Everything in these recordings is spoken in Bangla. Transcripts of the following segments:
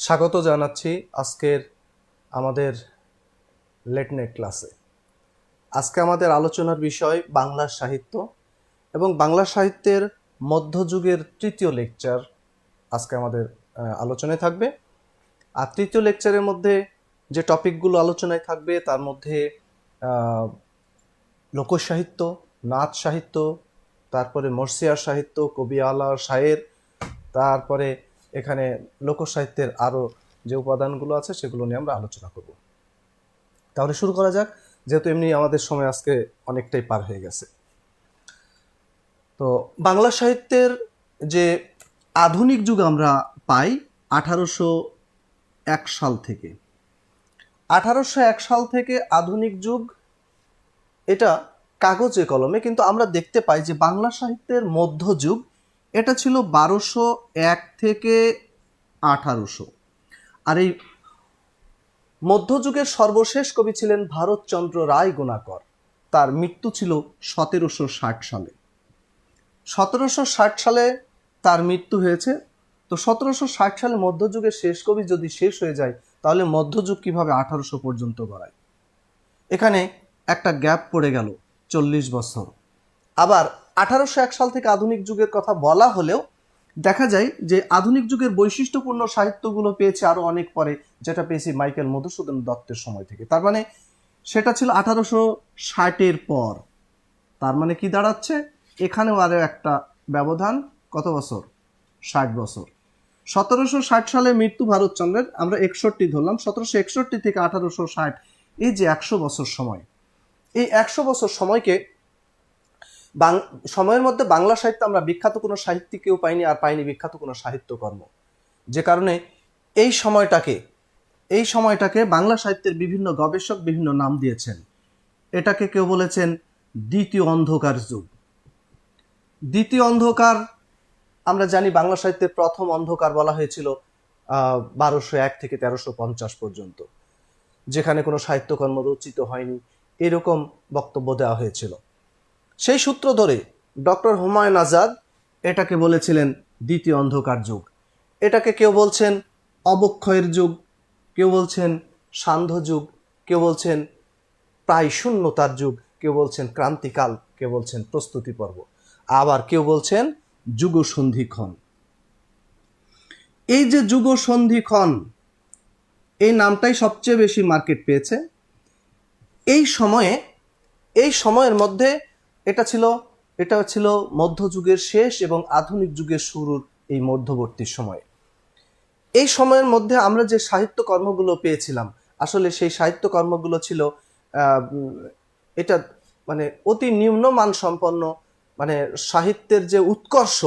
স্বাগত জানাচ্ছি আজকের আমাদের লেট নাইট ক্লাসে। আজকে আমাদের আলোচনার বিষয় বাংলা সাহিত্য এবং বাংলা সাহিত্যের মধ্যযুগের তৃতীয় লেকচার আজকে আমাদের আলোচনায় থাকবে। আর তৃতীয় লেকচারের মধ্যে যে টপিকগুলো আলোচনায় থাকবে তার মধ্যে লোকসাহিত্য, নাচ সাহিত্য, তারপরে মরসিয়ার সাহিত্য, কবি আলার শায়ের, তারপরে এখানে লোকসাহিত্যের আরও যে উপাদানগুলো আছে সেগুলো নিয়ে আমরা আলোচনা করব। তাহলে শুরু করা যাক, যেহেতু এমনি আমাদের সময় আজকে অনেকটাই পার হয়ে গেছে। তো বাংলা সাহিত্যের যে আধুনিক যুগ আমরা পাই 1801 সাল থেকে। 1801 সাল থেকে আধুনিক যুগ এটা কাগজে কলমে, কিন্তু আমরা দেখতে পাই যে বাংলা সাহিত্যের মধ্যযুগ এটা ছিল 1201 থেকে 1800। আর এই মধ্যযুগের সর্বশেষ কবি ছিলেন ভারতচন্দ্র রায় গুণাকর। তার মৃত্যু ছিল 1760 সালে। 1760 সালে তার মৃত্যু হয়েছে। তো 1760 সালে মধ্যযুগের শেষ কবি যদি শেষ হয়ে যায়, তাহলে মধ্যযুগ কিভাবে 1800 পর্যন্ত গড়ায়? এখানে একটা গ্যাপ পড়ে গেল 40 বছর। আবার 1801 সাল থেকে আধুনিক যুগের কথা বলা হলেও দেখা যায় যে আধুনিক যুগের বৈশিষ্ট্যপূর্ণ সাহিত্যগুলো পেয়েছে আরো অনেক পরে, যেটা পেয়েছি মাইকেল মধুসূদন দত্তের সময় থেকে। তার মানে সেটা ছিল 1860-এর পর। তার মানে কি দাঁড়াচ্ছে, এখানেও আরো একটা ব্যবধান, কত বছর? 60 বছর। 1760 সালে মৃত্যু ভারতচন্দ্রের, আমরা 61 ধরলাম। 1761 থেকে 1860, এই যে 100 বছর সময়, এই 100 বছর সময়কে সময়ের মধ্যে বাংলা সাহিত্য আমরা বিখ্যাত কোনো সাহিত্যিককেও পাইনি, আর পাইনি বিখ্যাত কোনো সাহিত্যকর্ম। যে কারণে এই সময়টাকে বাংলা সাহিত্যের বিভিন্ন গবেষক বিভিন্ন নাম দিয়েছেন। এটাকে কেউ বলেছেন দ্বিতীয় অন্ধকার যুগ। দ্বিতীয় অন্ধকার, আমরা জানি বাংলা সাহিত্যের প্রথম অন্ধকার বলা হয়েছিল 1201 থেকে 1350 পর্যন্ত, যেখানে কোনো সাহিত্যকর্ম রচিত হয়নি, এরকম বক্তব্য দেওয়া হয়েছিল। সেই সূত্র ধরে ডক্টর হুমায়ুন আজাদ এটাকে বলেছিলেন দ্বিতীয় অন্ধকার যুগ। এটাকে কেউ বলছেন অবক্ষয়ের যুগ, কেউ বলছেন সান্ধ্য যুগ, কেউ বলছেন প্রায় শূন্যতার যুগ, কেউ বলছেন ক্রান্তিকাল, কেউ বলছেন প্রস্তুতি পর্ব, আবার কেউ বলছেন যুগ সন্ধিক্ষণ। এই যে যুগ সন্ধিক্ষণ, এই নামটাই সবচেয়ে বেশি মার্কেট পেয়েছে। এই সময়ের মধ্যে এটা ছিল মধ্যযুগের শেষ এবং আধুনিক যুগের শুরুর এই মধ্যবর্তী সময়। এই সময়ের মধ্যে আমরা যে সাহিত্য কর্মগুলো পেয়েছিলাম, আসলে সেই সাহিত্য কর্মগুলো ছিল এটা মানে অতি নিম্নমান সম্পন্ন, মানে সাহিত্যের যে উৎকর্ষ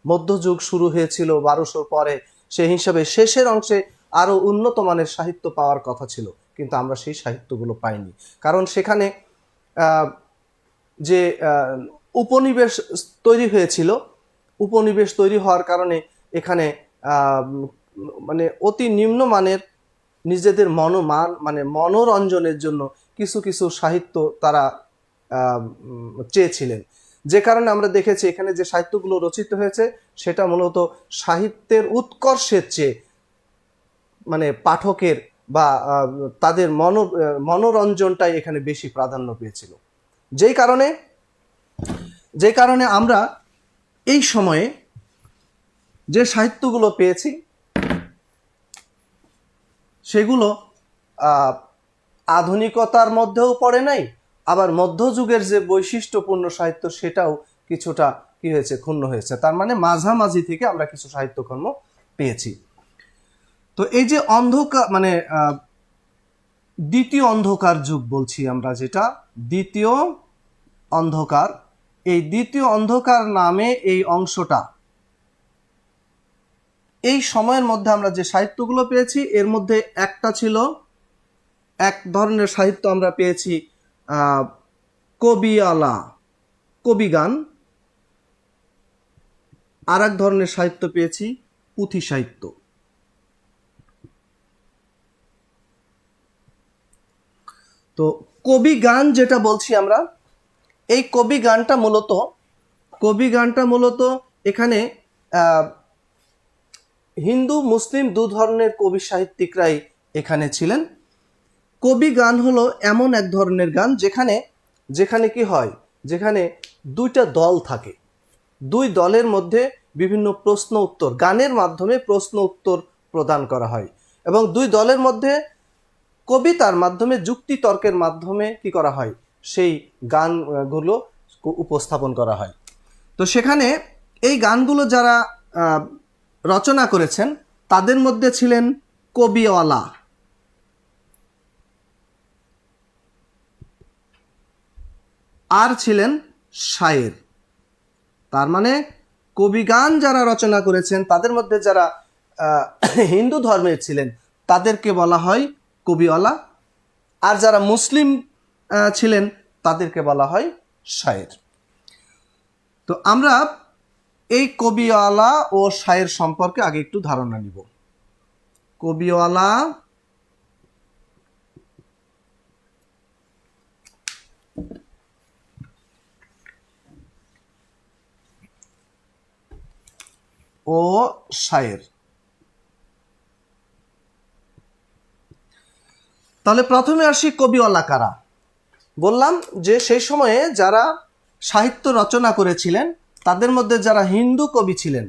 মধ্যযুগ শুরু হয়েছিল 1200 পরে, সেই হিসাবে শেষের অংশে আরো উন্নত মানের সাহিত্য পাওয়ার কথা ছিল, কিন্তু আমরা সেই সাহিত্যগুলো পাইনি। কারণ সেখানে যে উপনিবেশ তৈরি হয়েছিল, উপনিবেশ তৈরি হওয়ার কারণে এখানে মানে অতি নিম্নমানের নিজেদের মনোরঞ্জনের জন্য কিছু কিছু সাহিত্য তারা চেয়েছিলেন। যে কারণে আমরা দেখেছি এখানে যে সাহিত্যগুলো রচিত হয়েছে সেটা মূলত সাহিত্যের উৎকর্ষের চেয়ে মানে পাঠকের বা তাদের মনোরঞ্জনটাই এখানে বেশি প্রাধান্য পেয়েছিল। যেই কারণে আমরা এই সময়ে যে সাহিত্যগুলো পেয়েছি সেগুলো আধুনিকতার মধ্যেও পড়ে নাই, আবার মধ্যযুগের যে বৈশিষ্ট্যপূর্ণ সাহিত্য সেটাও কিছুটা কি হয়েছে, ক্ষুণ্ণ হয়েছে। তার মানে মাঝামাঝি থেকে আমরা কিছু সাহিত্যকর্ম পেয়েছি। তো এই যে অন্ধকার মানে দ্বিতীয় অন্ধকার যুগ বলছি আমরা, যেটা দ্বিতীয় অন্ধকার, এই দ্বিতীয় অন্ধকার নামে এই অংশটা, এই সময়ের মধ্যে আমরা যে সাহিত্যগুলো পেয়েছি এর মধ্যে একটা ছিল, এক ধরনের সাহিত্য আমরা পেয়েছি কবিআলা, কবিগান। আর এক ধরনের সাহিত্য পেয়েছি পুঁথি সাহিত্য। তো কবিগান যেটা বলছি আমরা, এই কবিগানটা মূলত এখানে হিন্দু মুসলিম দু ধরনের কবি সাহিত্যিকরাই এখানে ছিলেন। কবি গান হলো এমন এক ধরনের গান যেখানে যেখানে কি হয়, যেখানে দুইটা দল থাকে, দুই দলের মধ্যে বিভিন্ন প্রশ্ন উত্তর গানের মাধ্যমে প্রশ্ন উত্তর প্রদান করা হয়, এবং দুই দলের মধ্যে কবিতার মাধ্যমে যুক্তি তর্কের মাধ্যমে কি করা হয়, সেই গানগুলো উপস্থাপন করা হয়। তো সেখানে এই গানগুলো যারা রচনা করেছেন তাদের মধ্যে ছিলেন কবিওয়ালা, আর ছিলেন শায়ের। তার মানে কবিগান যারা রচনা করেছেন তাদের মধ্যে যারা হিন্দু ধর্মের ছিলেন তাদেরকে বলা হয় কবিওয়ালা, আর যারা মুসলিম ছিলেন তাদেরকে বলা হয় শায়ের। তো আমরা এই কবিওয়ালা ও শায়ের সম্পর্কে আগে একটু ধারণা নিব। কবিওয়ালা ও শায়ের। তাহলে প্রথমে আসি কবিওয়ালা কারা। বললাম যে সেই সময়ে যারা সাহিত্য রচনা করেছিলেন তাদের মধ্যে যারা হিন্দু কবি ছিলেন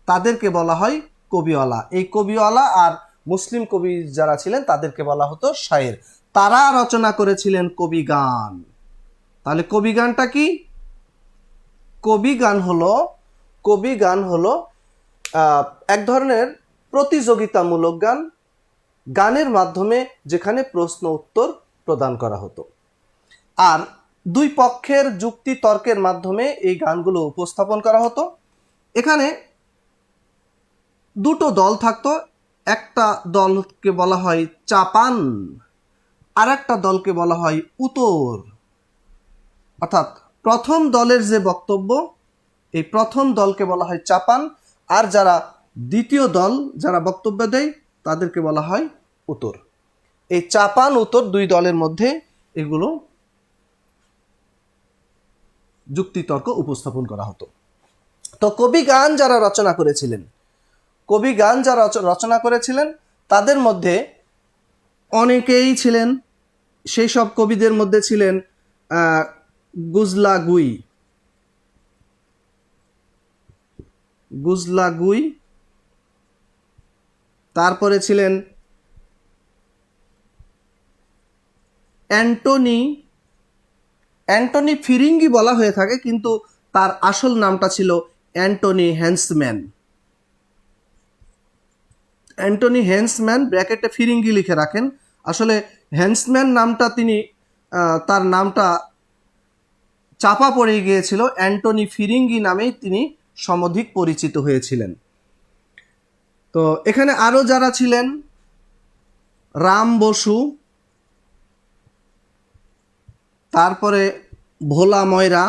তাদেরকে বলা হয় কবিওয়ালা। এই কবিওয়ালা আর মুসলিম কবি যারা ছিলেন তাদেরকে বলা হতো শায়ের। তারা রচনা করেছিলেন কবিগান। তাহলে কবিগানটা কি? কবিগান হলো এক ধরনের প্রতিযোগিতামূলক গান, গানের মাধ্যমে যেখানে প্রশ্ন উত্তর প্রদান করা হতো, আর দুই পক্ষের যুক্তি তর্কের মাধ্যমে এই গানগুলো উপস্থাপন করা হতো। এখানে দুটো দল থাকতো, একটা দলকে বলা হয় চাপান, আর একটা দলকে বলা হয় উত্তর। অর্থাৎ প্রথম দলের যে বক্তব্য, এই প্রথম দলকে বলা হয় চাপান, আর যারা দ্বিতীয় দল যারা বক্তব্য দেয় তাদেরকে বলা হয় উত্তর। এই চাপান উত্তর দুই দলের মধ্যে এগুলো যুক্তিতর্ক উপস্থাপন করা হতো। তো কবিগান যারা রচনা করেছিলেন তাদের মধ্যে অনেকেই ছিলেন, সেই সব কবিদের মধ্যে ছিলেন গুজলাগুই, তারপরে ছিলেন অ্যান্টনি ফিরিঙ্গি বলা হয়ে থাকে, কিন্তু তার আসল নামটা ছিল অ্যান্টনি হেন্সম্যান, ব্র্যাকেটে ফিরিঙ্গি লিখে রাখেন। আসলে হেন্সম্যান নামটা তার নামটা চাপা পড়ে গিয়েছিল, অ্যান্টনি ফিরিঙ্গি নামেই তিনি সমধিক পরিচিত হয়েছিলেন। তো এখানে আরো যারা ছিলেন, রাম বসু, তারপরে ভোলা ময়রা,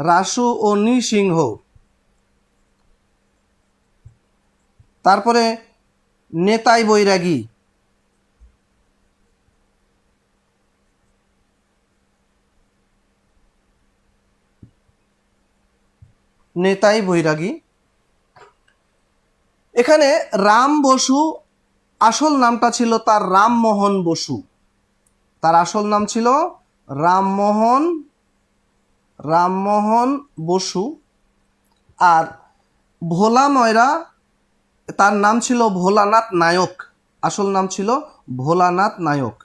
রাসু ও নৃসিংহ, তারপরে নেতাই বৈরাগী, এখানে রাম বসু আসল নামটা ছিল তার রামমোহন বসু, তার আসল নাম ছিল রামমোহন বসু। আর ভোলা ময়রা তার নাম ছিল ভোলানাথ নায়ক, আসল নাম ছিল ভোলানাথ নায়ক।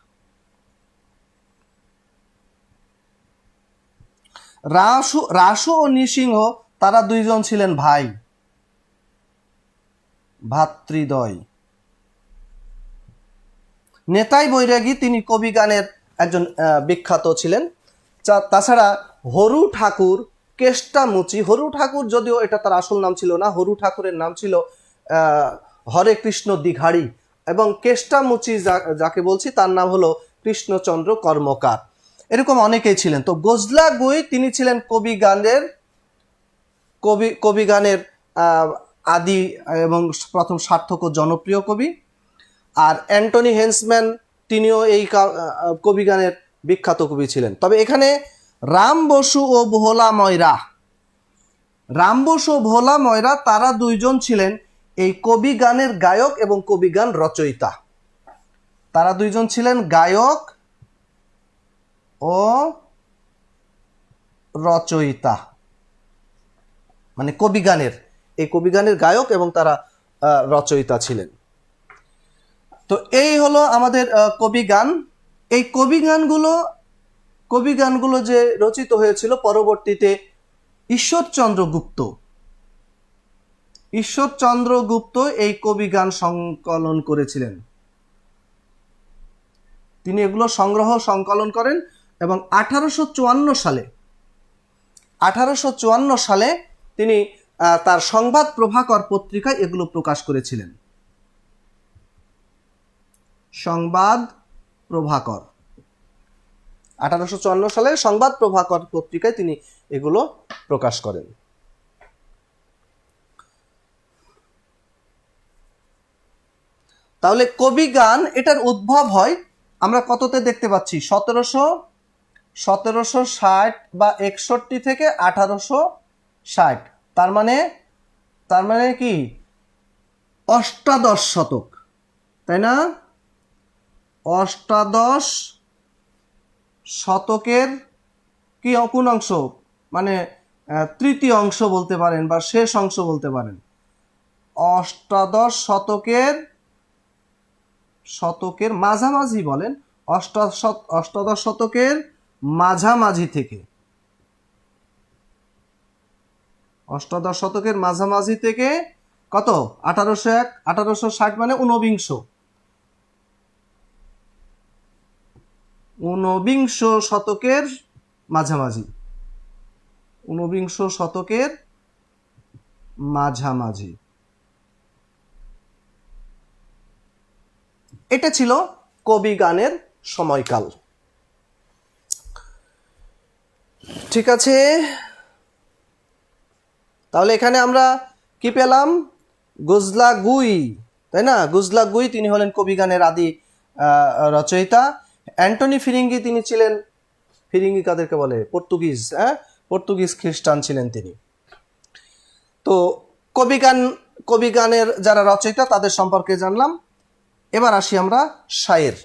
রাসু ও নৃসিংহ তারা দুইজন ছিলেন ভাতৃদ্বয়। নেতাই বৈরাগী তিনি কবি গানের একজন বিখ্যাত ছিলেন। তাছাড়া হরু ঠাকুর, কেষ্টামুচি, হরু ঠাকুর যদিও এটা তার আসল নাম ছিল না, হরু ঠাকুরের নাম ছিল হরে কৃষ্ণ দিঘাড়ি, এবং কেষ্টামুচি যাকে বলছি তার নাম হলো কৃষ্ণচন্দ্র কর্মকার। এরকম অনেকেই ছিলেন। তো গজলাগুই তিনি ছিলেন কবি গানের আদি এবং প্রথম সার্থক ও জনপ্রিয় কবি। আর অ্যান্টনি হেন্সম্যান তিনিও এই কবিগানের বিখ্যাত কবি ছিলেন। তবে এখানে রাম বসু ও ভোলা ময়রা, রাম বসু ও ভোলা ময়রা তারা দুইজন ছিলেন এই কবিগানের গায়ক এবং কবিগান রচয়িতা। তারা দুইজন ছিলেন গায়ক ও রচয়িতা, মানে কবিগানের, এই কবিগানের গায়ক এবং তারা রচয়িতা ছিলেন। তো এই হলো আমাদের কবিগান। এই কবিগানগুলো যে রচিত হয়েছিল পরবর্তীতে ঈশ্বরচন্দ্র গুপ্ত এই কবিগান সংকলন করেছিলেন। তিনি এগুলো সংকলন করেন এবং 1854 সালে তিনি তার সংবাদ প্রভাকর পত্রিকায় এগুলো প্রকাশ করেছিলেন। সংবাদ প্রভাকর, 1854 সালে সংবাদ প্রভাকর পত্রিকায় তিনি এগুলো প্রকাশ করেন। তাহলে কবিগান এটার উদ্ভব হয় আমরা কততে দেখতে পাচ্ছি, 1760 বা 61 থেকে 1860, তার মানে কি অষ্টাদশ শতক, তাই না? অষ্টাদশ শতকের কি কোন অংশ, মানে তৃতীয় অংশ বলতে পারেন বা শেষ অংশ বলতে পারেন। অষ্টাদশ শতকের মাঝামাঝি বলেন, অষ্টাদশ শতকের মাঝামাঝি থেকে, অষ্টাদশ শতকের মাঝামাঝি থেকে কত 1801, 1860 মানে ঊনবিংশ শতকের মাঝামাঝি, ঊনবিংশ শতকের মাঝামাঝি। এটা ছিল কবিগানের সময়কাল। ঠিক আছে, তাহলে এখানে আমরা কি পেলাম, গুজলাগুই, তাই না? গুজলাগুই তিনি হলেন কবিগানের আদি রচয়িতা। অ্যান্টনি ফিরিঙ্গি তিনি ছিলেন, ফিরিঙ্গি কাদেরকে বলে, পর্তুগিজ খ্রিস্টান ছিলেন তিনি। তো কবিগানের যারা রচয়িতা তাদের সম্পর্কে জানলাম। এবার আসি আমরা শায়ের।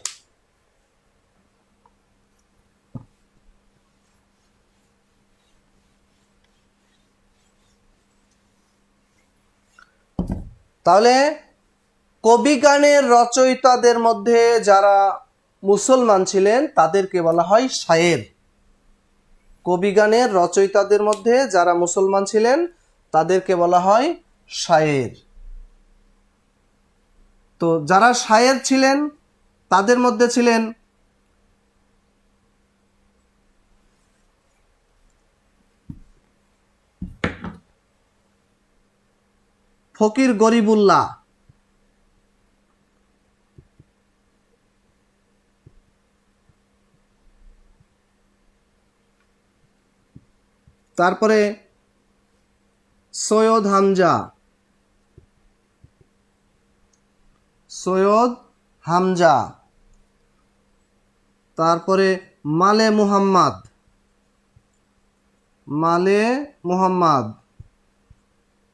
তাহলে কবিগানের রচয়িতাদের মধ্যে যারা মুসলমান ছিলেন তাদেরকে বলা হয় শায়ের। কবিগানের রচয়িতাদের মধ্যে যারা মুসলমান ছিলেন তাদেরকে বলা হয় শায়ের। তো যারা শায়ের ছিলেন তাদের মধ্যে ছিলেন ফকির গরিবুল্লাহ, তারপরে সৈয়দ হামজা, তারপরে মালে মুহাম্মদ,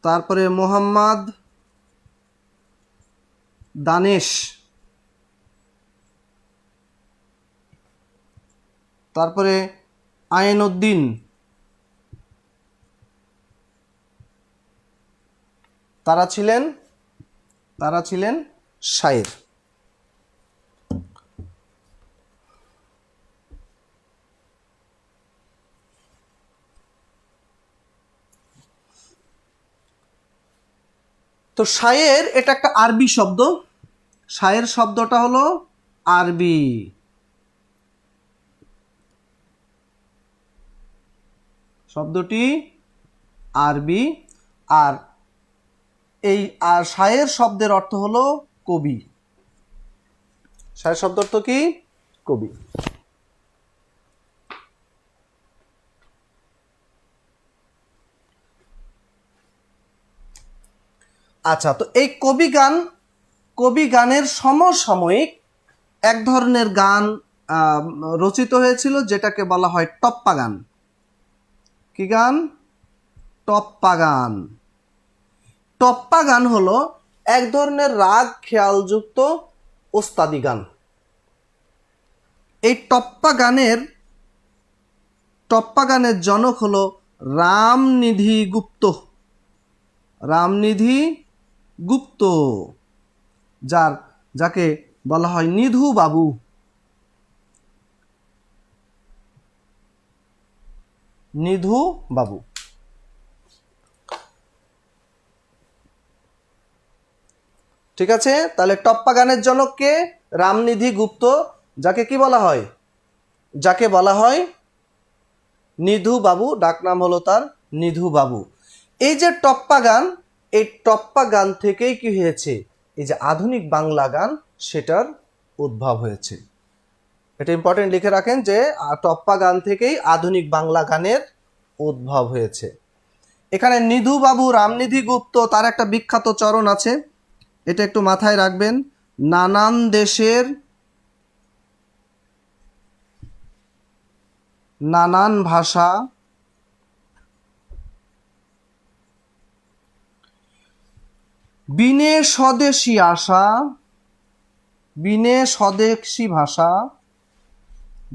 তারপরে মোহাম্মদ দানেশ, তারপরে আইনউদ্দিন, তারা ছিলেন শায়ের। তো শায়ের এটা একটা আরবি শব্দ, শায়ের শব্দটা হলো আরবি। শব্দটি আরবি, আর শায়ের শব্দের অর্থ হলো কবি। শায়ের শব্দ অর্থ কি? কবি। আচ্ছা, তো এই কবিগান কবি গানের সমসাময়িক এক ধরনের গান রচিত হয়েছিল যেটাকে বলা হয় টপ্পা গান। কি গান? টপ্পা গান। টপ্পা গান হলো এক ধরনের রাগ খেয়ালযুক্ত ওস্তাদি গান। এই টপ্পা গানের জনক হলো রামনিধি গুপ্ত। রামনিধি গুপ্ত, যাকে বলা হয় নিধু বাবু। নিধু বাবু। ঠিক আছে, তাহলে টপ্পা গানের জনক কে? রামনিধি গুপ্ত, যাকে কি বলা হয়? যাকে বলা হয় নিধু বাবু, ডাকনাম হলো তার নিধু বাবু। এই যে টপ্পা গান, এই টপ্পা গান থেকেই কি হয়েছে? এই যে আধুনিক বাংলা গান, সেটার উদ্ভব হয়েছে। এটা ইম্পর্টেন্ট লিখে রাখেন যে টপ্পা গান থেকেই আধুনিক বাংলা গানের উদ্ভব হয়েছে। এখানে নিধু বাবু, রামনিধি গুপ্ত, তার একটা বিখ্যাত চরণ আছে, এটা একটু মাথায় রাখবেন। নানান দেশের নানান ভাষা বিনে স্বদেশী আশা, বিনে স্বদেশী ভাষা,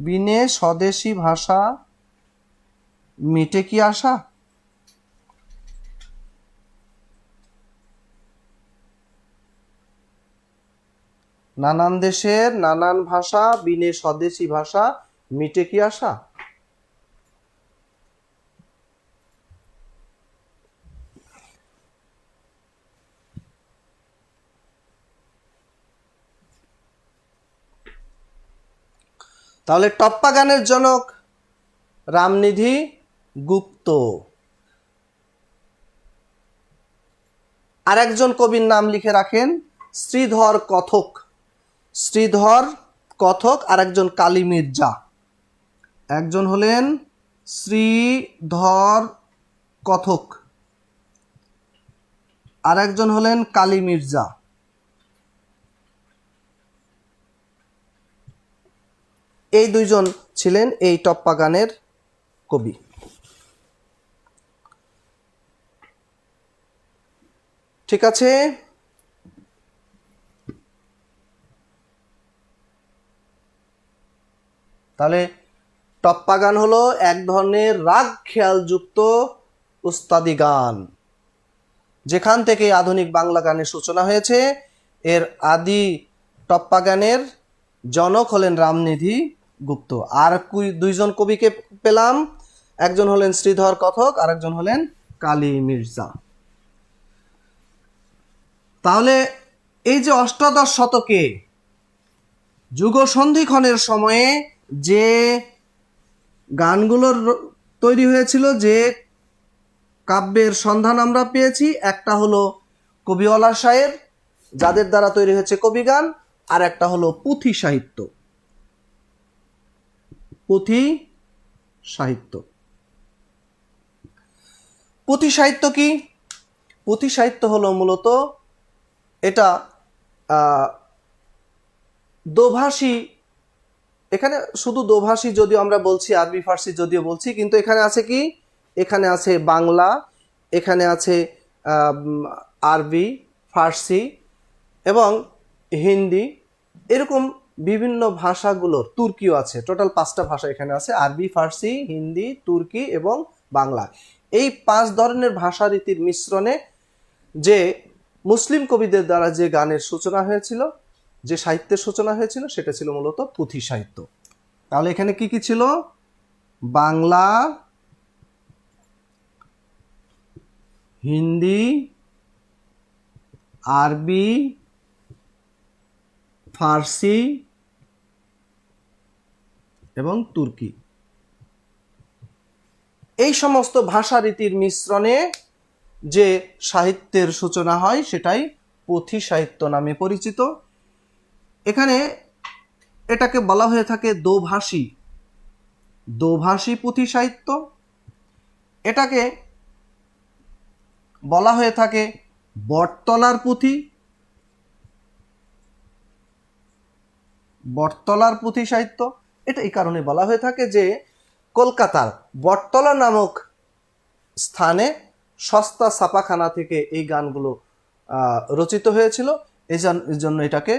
বিনে স্বদেশী ভাষা মিটে কি আশা? নানান দেশের নানান ভাষা বিনে স্বদেশী ভাষা মিটে কি আশা? তাহলে টপ্পা গানের জনক রামনিধি গুপ্ত। আর একজন কবির নাম লিখে রাখেন, শ্রীধর কথক। শ্রীধর কথক, আর একজন কালী মির্জা। একজন হলেন শ্রীধর কথক, আর একজন হলেন কালী মির্জা। এই দুইজন ছিলেন এই টপ্পা গানের কবি। ঠিক আছে, তাহলে টপ্পা গান হলো এক ধরনের রাগ খেয়ালযুক্ত উস্তাদি গান, যেখান থেকে আধুনিক বাংলা গানের সূচনা হয়েছে। এর আদি টপ্পা গানের জনক হলেন রামনিধি গুপ্ত। আর দুইজন কবিকে পেলাম, একজন হলেন শ্রীধর কথক, আর একজন হলেন কালী মির্জা। তাহলে এই যে অষ্টাদশ শতকে যুগসন্ধিক্ষণের সময়ে যে গানগুলোর তৈরি হয়েছিল, যে কাব্যের সন্ধান আমরা পেয়েছি, একটা হলো কবিওয়ালা শায়ের, যাদের দ্বারা তৈরি হয়েছে কবি গান, আর একটা হলো পুঁথি সাহিত্য। পুঁথি সাহিত্য। পুঁথি সাহিত্য কি? পুঁথি সাহিত্য হলো মূলত এটা দোভাষী, এখানে শুধু দোভাষী যদিও আমরা বলছি, আরবি ফার্সি যদিও বলছি, কিন্তু এখানে আছে কি? এখানে আছে বাংলা, এখানে আছে আরবি, ফার্সি এবং হিন্দি, এরকম বিভিন্ন ভাষাগুলোর, তুর্কিও আছে। টোটাল 5টা ভাষা এখানে আছে, আরবি, ফার্সি, হিন্দি, তুর্কি এবং বাংলা। এই 5 ধরনের ভাষা রীতির মিশ্রণে যে মুসলিম কবিদের দ্বারা যে গানের সূচনা হয়েছিল, যে সাহিত্যের সূচনা হয়েছিল, সেটা ছিল মূলত পুঁথি সাহিত্য। তাহলে এখানে কি কি ছিল? বাংলা, হিন্দি, আরবি, ফার্সি এবং তুর্কি। এই সমস্ত ভাষা রীতির মিশ্রণে যে সাহিত্যের সূচনা হয়, সেটাই পুঁথি সাহিত্য নামে পরিচিত। এখানে এটাকে বলা হয়ে থাকে দোভাষী, দোভাষী পুঁথি সাহিত্য। এটাকে বলা হয়ে থাকে বটতলার পুঁথি, বটতলার পুঁথি সাহিত্য। এটা এই কারণে বলা হয়ে থাকে যে কলকাতার বটতলা নামক স্থানে সস্তা ছাপাখানা থেকে এই গানগুলো রচিত হয়েছিল, এই জন্য এটাকে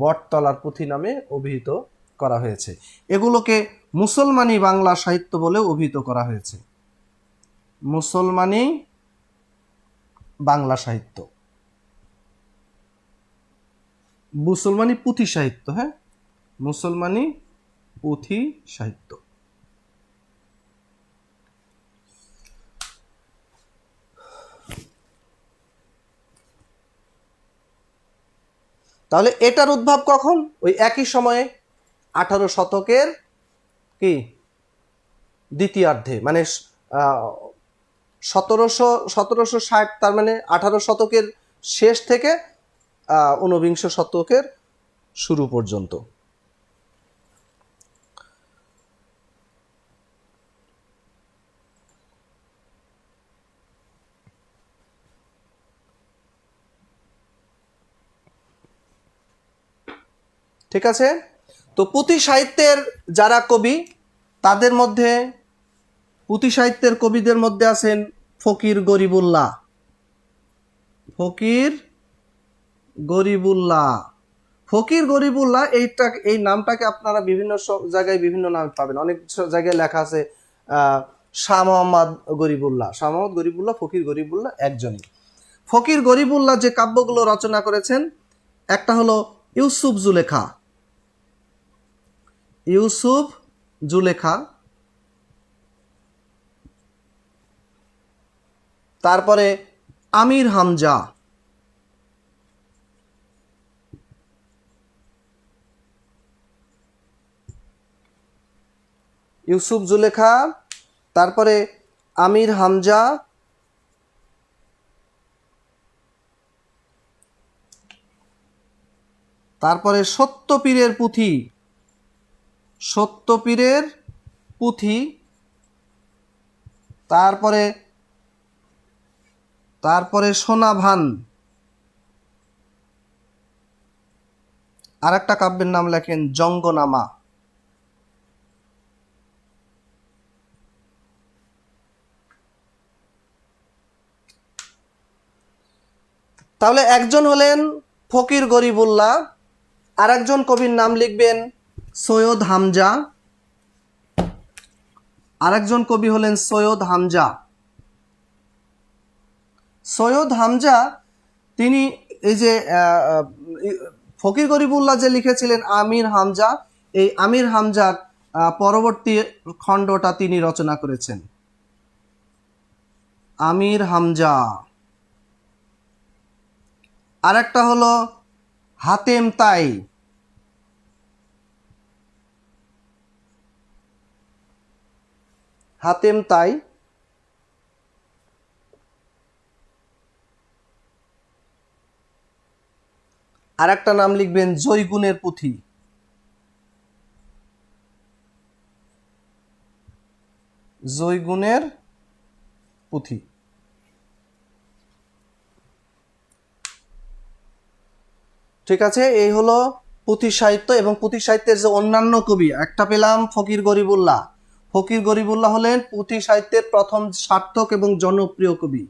বটতলার পুঁথি নামে অভিহিত করা হয়েছে। এগুলোকে মুসলমানি বাংলা সাহিত্য বলে অভিহিত করা হয়েছে, মুসলমানি বাংলা সাহিত্য, মুসলমানি পুঁথি সাহিত্য। হ্যাঁ, মুসলমানি পুঁথি সাহিত্য। তাহলে এটার উদ্ভব কখন? ওই একই সময়ে 18 শতকের কি দ্বিতীয়ার্ধে, মানে 1760, তার মানে 18 শতকের শেষ থেকে 19বিংশ শতকের শুরু পর্যন্ত। ঠিক আছে। তো পুঁথি সাহিত্যের যারা কবি, তাদের মধ্যে পুঁথি সাহিত্যের কবিদের মধ্যে আছেন ফকির গরিবুল্লাহ। ফকির গরিবুল্লাহ, ফকির গরিবুল্লাহ এই নামটাকে আপনারা বিভিন্ন জায়গায় বিভিন্ন নামে পাবেন। অনেক জায়গায় লেখা আছে শাহ মোহাম্মদ গরিবুল্লাহ। শাহ মোহাম্মদ গরিবুল্লাহ, ফকির গরিবুল্লাহ একজনই। ফকির গরিবুল্লাহ যে কাব্যগুলো রচনা করেছেন, একটা হলো ইউসুফ জুলেখা, ইউসুফ জুলেখা, তারপরে আমির হামজা, ইউসুফ জুলেখা, তারপরে আমির হামজা, তারপরে সত্যপীরের পুঁথি, সত্যপীরের পুঁথি, তারপরে সোনাভান। আর একটা কাব্যের নাম লেখেন জঙ্গনামা। তাহলে একজন হলেন ফকির গরিবুল্লাহ, আর একজন কবির নাম লিখবেন সৈয়দ হামজা, আরেকজন কবি হলেন সৈয়দ হামজা। সৈয়দ হামজা তিনি এই যে ফকির গরিবুল্লাহ যে লিখেছিলেন আমির হামজা, এই আমির হামজার পরবর্তী খণ্ডটা তিনি রচনা করেছেন। আমির হামজা। আরেকটা হলো হাতেম তাই, হাতেম তাই। আর একটা নাম লিখবেন জৈগুনের পুঁথি, জৈগুনের পুঁথি। ঠিক আছে, এই হলো পুঁথি সাহিত্য। এবং পুঁথি সাহিত্যের যে অন্যান্য কবি, একটা পেলাম ফকির গরিবুল্লাহ। ফকির গরিবুল্লাহ হলেন পুঁথি সাহিত্যের প্রথম সার্থক এবং জনপ্রিয় কবি,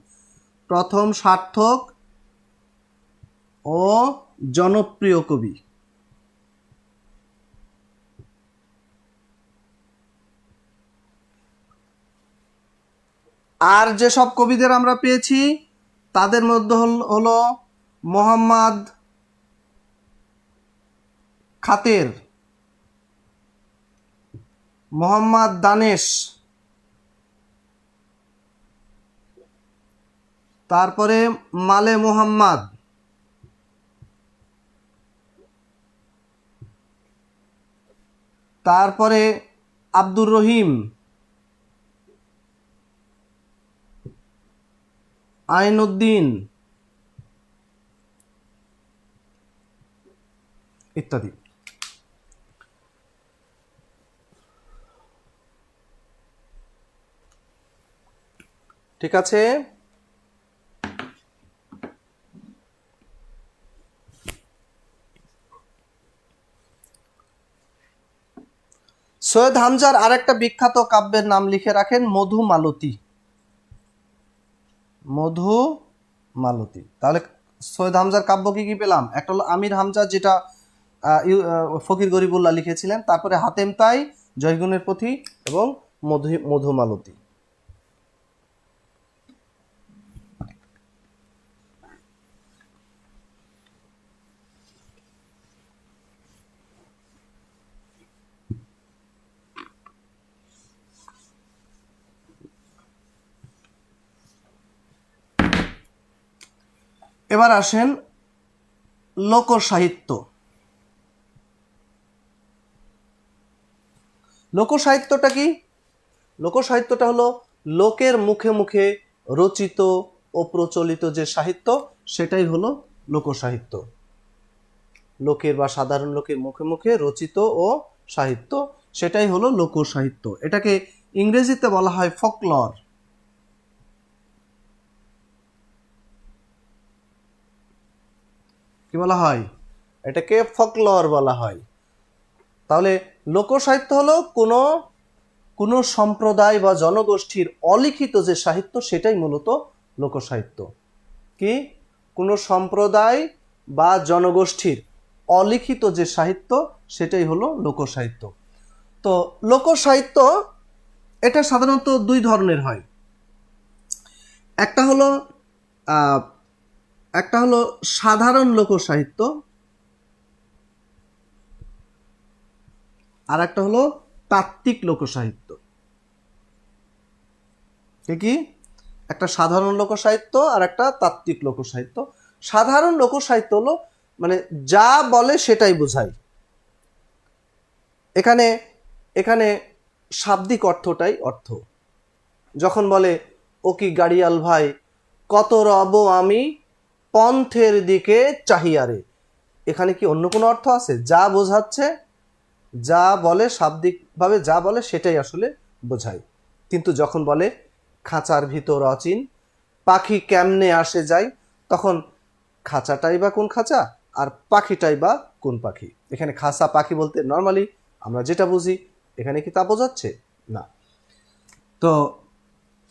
প্রথম সার্থক ও জনপ্রিয় কবি। আর যেসব কবিদের আমরা পেয়েছি তাদের মধ্যে হলো মোহাম্মদ খাতের, মোহাম্মদ দানেশ, তারপরে মালে মোহাম্মদ, তারপরে আব্দুর রহিম, আইনউদ্দিন ইত্যাদি। ঠিক আছে। সৈয়দ হামজার আরেকটা বিখ্যাত কাব্যের নাম লিখে রাখেন, মধুমালতী। মধুমালতী। তাহলে সৈয়দ হামজার কাব্য কি কি পেলাম? একটা হলো আমির হামজা, যেটা ফকির গরিবুল্লাহ লিখেছিলেন, তারপরে হাতেম তাই, জয়গুণের পথি, এবং মধুমালতী। এবার আসেন লোকসাহিত্য। লোকসাহিত্যটা কি? লোকসাহিত্যটা হলো লোকের মুখে মুখে রচিত ও প্রচলিত যে সাহিত্য, সেটাই হলো লোকসাহিত্য। লোকের বা সাধারণ লোকের মুখে মুখে রচিত ও সাহিত্য, সেটাই হলো লোকসাহিত্য। এটাকে ইংরেজিতে বলা হয় ফকলর। কি বলা হয়? এটাকে ফকলর বলা হয়। তাহলে লোকসাহিত্য হলো কোনো সম্প্রদায় বা জনগোষ্ঠীর অলিখিত যে সাহিত্য, সেটাই মূলত লোকসাহিত্য। কি? কোনো সম্প্রদায় বা জনগোষ্ঠীর অলিখিত যে সাহিত্য, সেটাই হলো লোকসাহিত্য। তো লোকসাহিত্য এটা সাধারণত দুই ধরনের হয়। একটা হলো সাধারণ লোকসাহিত্য, আর একটা হলো তাত্ত্বিক লোকসাহিত্য। কি? একটা সাধারণ লোকসাহিত্য আর একটা তাত্ত্বিক লোকসাহিত্য। সাধারণ লোকসাহিত্য হলো মানে যা বলে সেটাই বোঝায়। এখানে এখানে শাব্দিক অর্থটাই অর্থ। যখন বলে ও কি গাড়িয়াল ভাই, কত রব আমি পন্থের দিকে চাহিয়ারে, এখানে কি অন্য কোনো অর্থ আছে? যা বোঝাচ্ছে, যা বলে শাব্দিকভাবে যা বলে সেটাই আসলে বোঝায়। কিন্তু যখন বলে খাঁচার ভিতর অচিন পাখি কেমনে আসে যায়, তখন খাঁচাটাই বা কোন খাঁচা আর পাখিটাই বা কোন পাখি? এখানে খাঁচা পাখি বলতে নর্মালি আমরা যেটা বুঝি, এখানে কি তা বোঝাচ্ছে? না। তো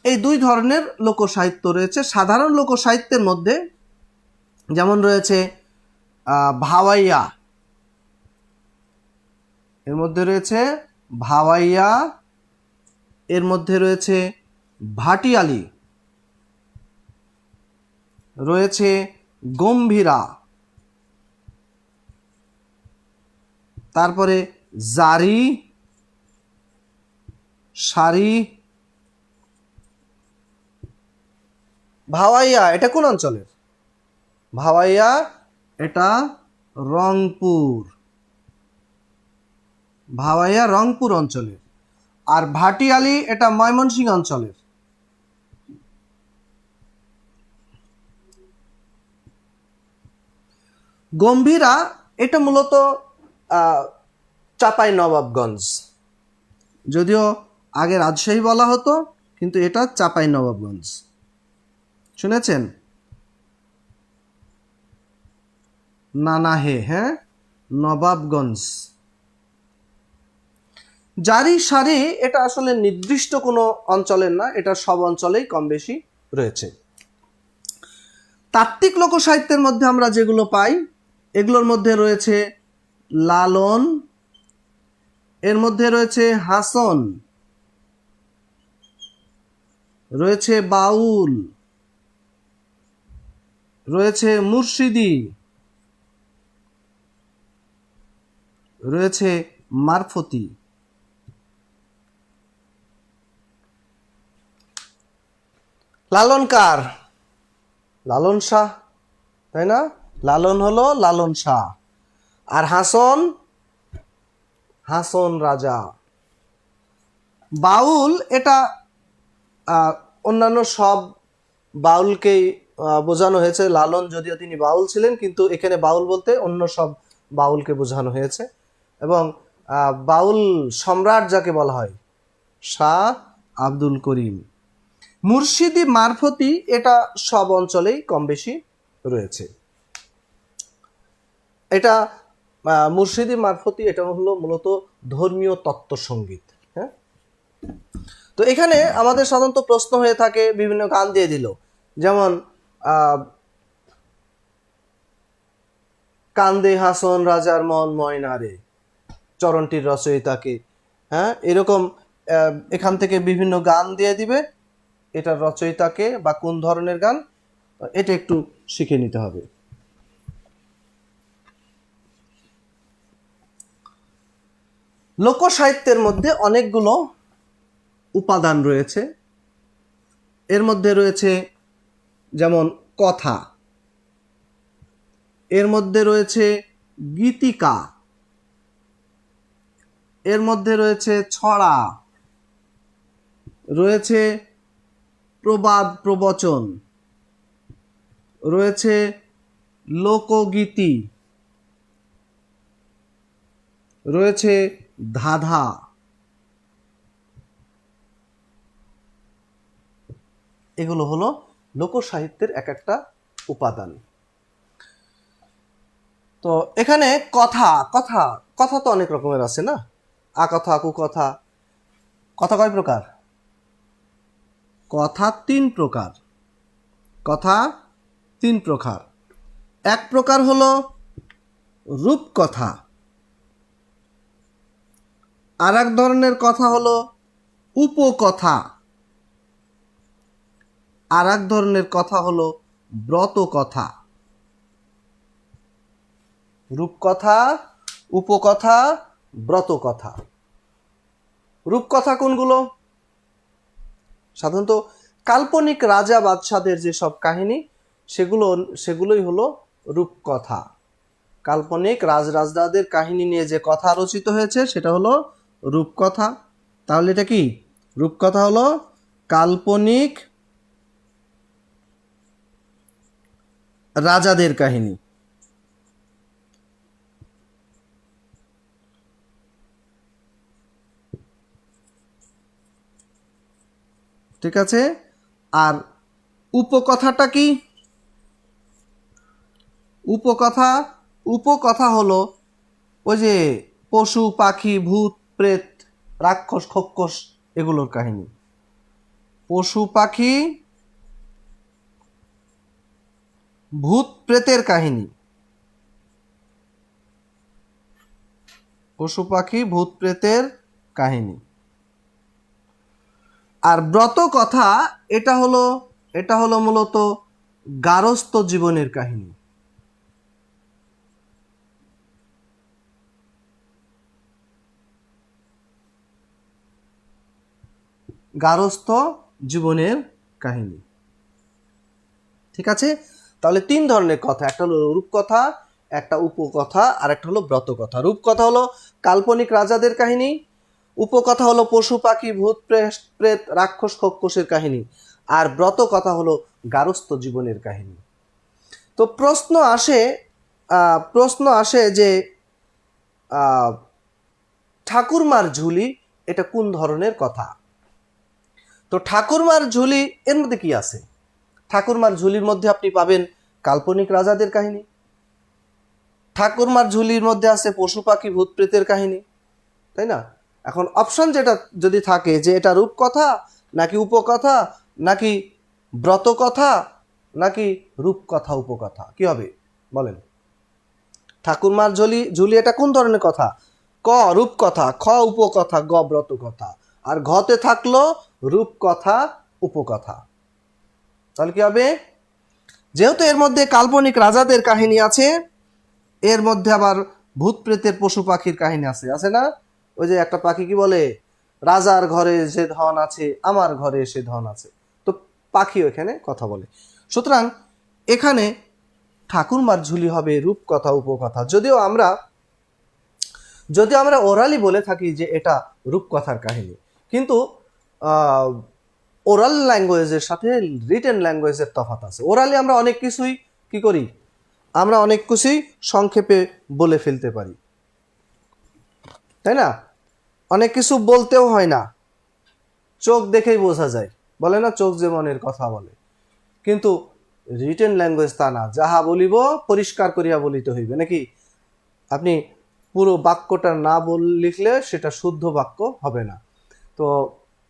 এই দুই ধরনের লোকসাহিত্য রয়েছে। সাধারণ লোকসাহিত্যের মধ্যে যেমন রয়েছে ভাওয়াইয়া, এর মধ্যে রয়েছে ভাওয়াইয়া, এর মধ্যে রয়েছে ভাটিয়ালি, রয়েছে গম্ভীরা, তারপরে জারি, সারি। ভাওয়াইয়া এটা কোন অঞ্চলের? ভাওয়াইয়া এটা রংপুর। ভাওয়াইয়া রংপুর অঞ্চলের। আর ভাটিয়ালি এটা ময়মনসিংহ অঞ্চলের। গম্ভীরা এটা মূলত চাঁপাই নবাবগঞ্জ, যদিও আগে রাজশাহী বলা হতো, কিন্তু এটা চাঁপাই নবাবগঞ্জ। শুনেছেন? নানাহে, হ্যাঁ, নবাবগঞ্জ। জারি সারি এটা আসলে নির্দিষ্ট কোনো অঞ্চলের না, এটা সব অঞ্চলেই কম বেশি রয়েছে। তাত্ত্বিক লোকসাহিত্যের মধ্যে আমরা যেগুলো পাই, এগুলোর মধ্যে রয়েছে লালন, এর মধ্যে রয়েছে হাসন, রয়েছে বাউল, রয়েছে মুর্শিদি, রয়েছে মারফতি। লালন কার? লালন শাহ, তাই না? লালন হলো লালন শাহ। আর হাসন, হাসন রাজা। বাউল এটা অন্যান্য সব বাউলকেই বোঝানো হয়েছে। লালন যদিও তিনি বাউল ছিলেন, কিন্তু এখানে বাউল বলতে অন্য সব বাউলকে বোঝানো হয়েছে। এবং বাউল সম্রাট যাকে বলা হয়, শাহ আব্দুল করিম। মুর্শিদি, মারফতি এটা সব অঞ্চলেই কম বেশি রয়েছে। এটা মুর্শিদি মারফতি, এটা হলো মূলত ধর্মীয় তত্ত্ব সঙ্গীত। হ্যাঁ, তো এখানে আমাদের সাধারণত প্রশ্ন হয়ে থাকে, বিভিন্ন গান দিয়ে দিল, যেমন কান্দে হাসন রাজার মন ময়নারে, চরণটির রচয়িতাকে। হ্যাঁ, এরকম এখান থেকে বিভিন্ন গান দিয়ে দিবে, এটার রচয়িতাকে বা কোন ধরনের গান, এটা একটু শিখে নিতে হবে। লোকসাহিত্যের মধ্যে অনেকগুলো উপাদান রয়েছে। এর মধ্যে রয়েছে যেমন কথা, এর মধ্যে রয়েছে গীতিকা, এর মধ্যে রয়েছে ছড়া, রয়েছে প্রবাদ প্রবচন, রয়েছে লোকগীতি, রয়েছে ধাঁধা। এগুলো হলো লোকসাহিত্যের এক একটা উপাদান। তো এখানে কথা কথা কথা তো অনেক রকমের আছে না, আকথা, কুকথা। কথা কয় প্রকার? কথা তিন প্রকার। কথা তিন প্রকার। এক প্রকার হলো রূপকথা, আর এক ধরনের কথা হলো উপকথা, আর এক ধরনের কথা হলো ব্রতকথা। রূপকথা, উপকথা, ব্রতকথা। রূপকথা কোনগুলো? সাধারণত কাল্পনিক রাজা বাদশাদের যেসব কাহিনী, সেগুলোই হলো রূপকথা। কাল্পনিক রাজরাজদাদের কাহিনী নিয়ে যে কথা রচিত হয়েছে সেটা হলো রূপকথা। তাহলে এটা কি? রূপকথা হলো কাল্পনিক রাজাদের কাহিনী। ঠিক আছে। আর উপকথাটা কি? উপকথা, উপকথা হলো ওই যে পশু পাখি, ভূত প্রেত, রাক্ষস খক্ষস, এগুলোর কাহিনী। পশু পাখি, ভূত প্রেতের কাহিনী। পশু পাখি, ভূত প্রেতের কাহিনী। আর ব্রত কথা, এটা হলো মূলত গারস্থ জীবনের কাহিনী। গারস্থ জীবনের কাহিনী। ঠিক আছে। তাহলে তিন ধরনের কথা, একটা হলো রূপকথা, একটা উপকথা, আর একটা হলো ব্রতকথা। রূপকথা হলো কাল্পনিক রাজাদের কাহিনী, উপকথা হলো পশু পাখি, ভূত প্রেত, রাক্ষস খক্ষসের কাহিনী, আর ব্রতকথা হলো গারস্থ জীবনের কাহিনী। তো প্রশ্ন আসে যে ঠাকুরমার ঝুলি এটা কোন ধরনের কথা? তো ঠাকুরমার ঝুলি এর মধ্যে কি আছে? ঠাকুরমার ঝুলির মধ্যে আপনি পাবেন কাল্পনিক রাজাদের কাহিনী, ঠাকুরমার ঝুলির মধ্যে আছে পশু পাখি, ভূত প্রেতের কাহিনী, তাই না? এখন অপশন যেটা যদি থাকে যে এটা রূপকথা নাকি উপকথা নাকি ব্রতকথা নাকি রূপকথা উপকথা, কি হবে বলেন? ঠাকুরমার ঝুলি এটা কোন ধরনের কথা? ক রূপকথা, খ উপকথা, গ ব্রতকথা, আর ঘতে থাকলো রূপকথা উপকথা। তাহলে কি হবে? যেহেতু এর মধ্যে কাল্পনিক রাজাদের কাহিনী আছে, এর মধ্যে আবার ভূত প্রেতের, পশু পাখির কাহিনী আছে না? ওই যে একটা পাখি কি বলে, রাজার ঘরে যে ধন আছে আমার ঘরে সে ধন আছে, তো পাখি এখানে কথা বলে। সুতরাং এখানে ঠাকুরমার ঝুলি হবে রূপকথা উপকথা। যদিও আমরা ওরালি বলে থাকি যে এটা রূপকথার কাহিনী, কিন্তু ওরাল ল্যাঙ্গুয়েজের সাথে রিটেন ল্যাঙ্গুয়েজের তফাৎ আছে। ওরালি আমরা অনেক কিছুই কি করি, আমরা অনেক কিছুই সংক্ষেপে বলে ফেলতে পারি, তাই না? অনেক কিছু বলতেও হয় না, চোখ দেখেই বোঝা যায়, বলে না চোখ যে মনের কথা বলে। কিন্তু রিটেন ল্যাঙ্গুয়েজ তা না, যাহা বলিব পরিষ্কার করিয়া বলিতে হইবে, নাকি? আপনি পুরো বাক্যটা না লিখলে সেটা শুদ্ধ বাক্য হবে না। তো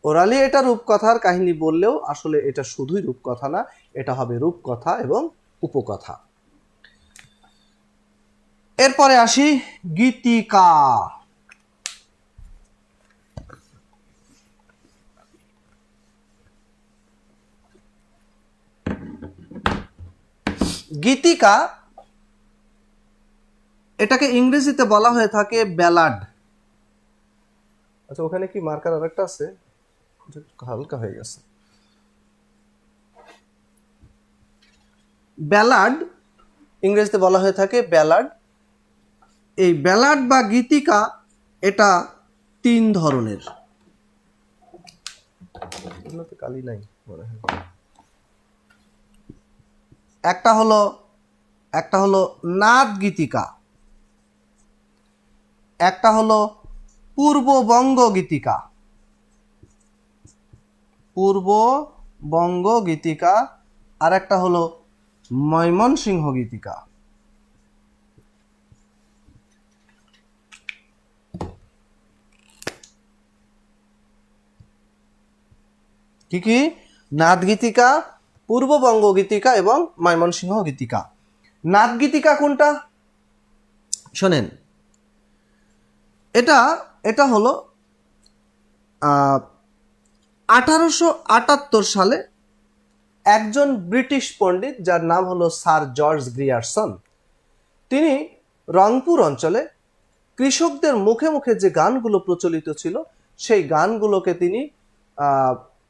ওরালি এটা রূপকথার কাহিনী বললেও আসলে এটা শুধুই রূপকথা না, এটা হবে রূপকথা এবং উপকথা। এরপরে আসি গীতিকা। গীতিকা এটাকে ইংরেজিতে বলা হয়ে থাকে ব্যালাড। আচ্ছা, ওখানে কি মার্কার আরেকটা আছে? হালকা হয়ে গেছে। ব্যালাড ইংরেজিতে বলা হয়ে থাকে ব্যালাড। এই ব্যালাড বা গীতিকা এটা 3 ধরনের। কালি নাই মনে হয়। একটা হলো নাদ গীতিকা, একটা হলো পূর্ববঙ্গ গীতিকা, পূর্ববঙ্গ গীতিকা, আর একটা হলো ময়মনসিংহ গীতিকা। কি কি? নাদ গীতিকা, পূর্ববঙ্গ গীতিকা এবং ময়মনসিংহ গীতিকা। নাদ গীতিকা কোনটা? শোনেন, এটা হলো 1878 সালে একজন ব্রিটিশ পণ্ডিত যার নাম হলো স্যার জর্জ গ্রিয়ারসন, তিনি রংপুর অঞ্চলে কৃষকদের মুখে মুখে যে গানগুলো প্রচলিত ছিল সেই গানগুলোকে তিনি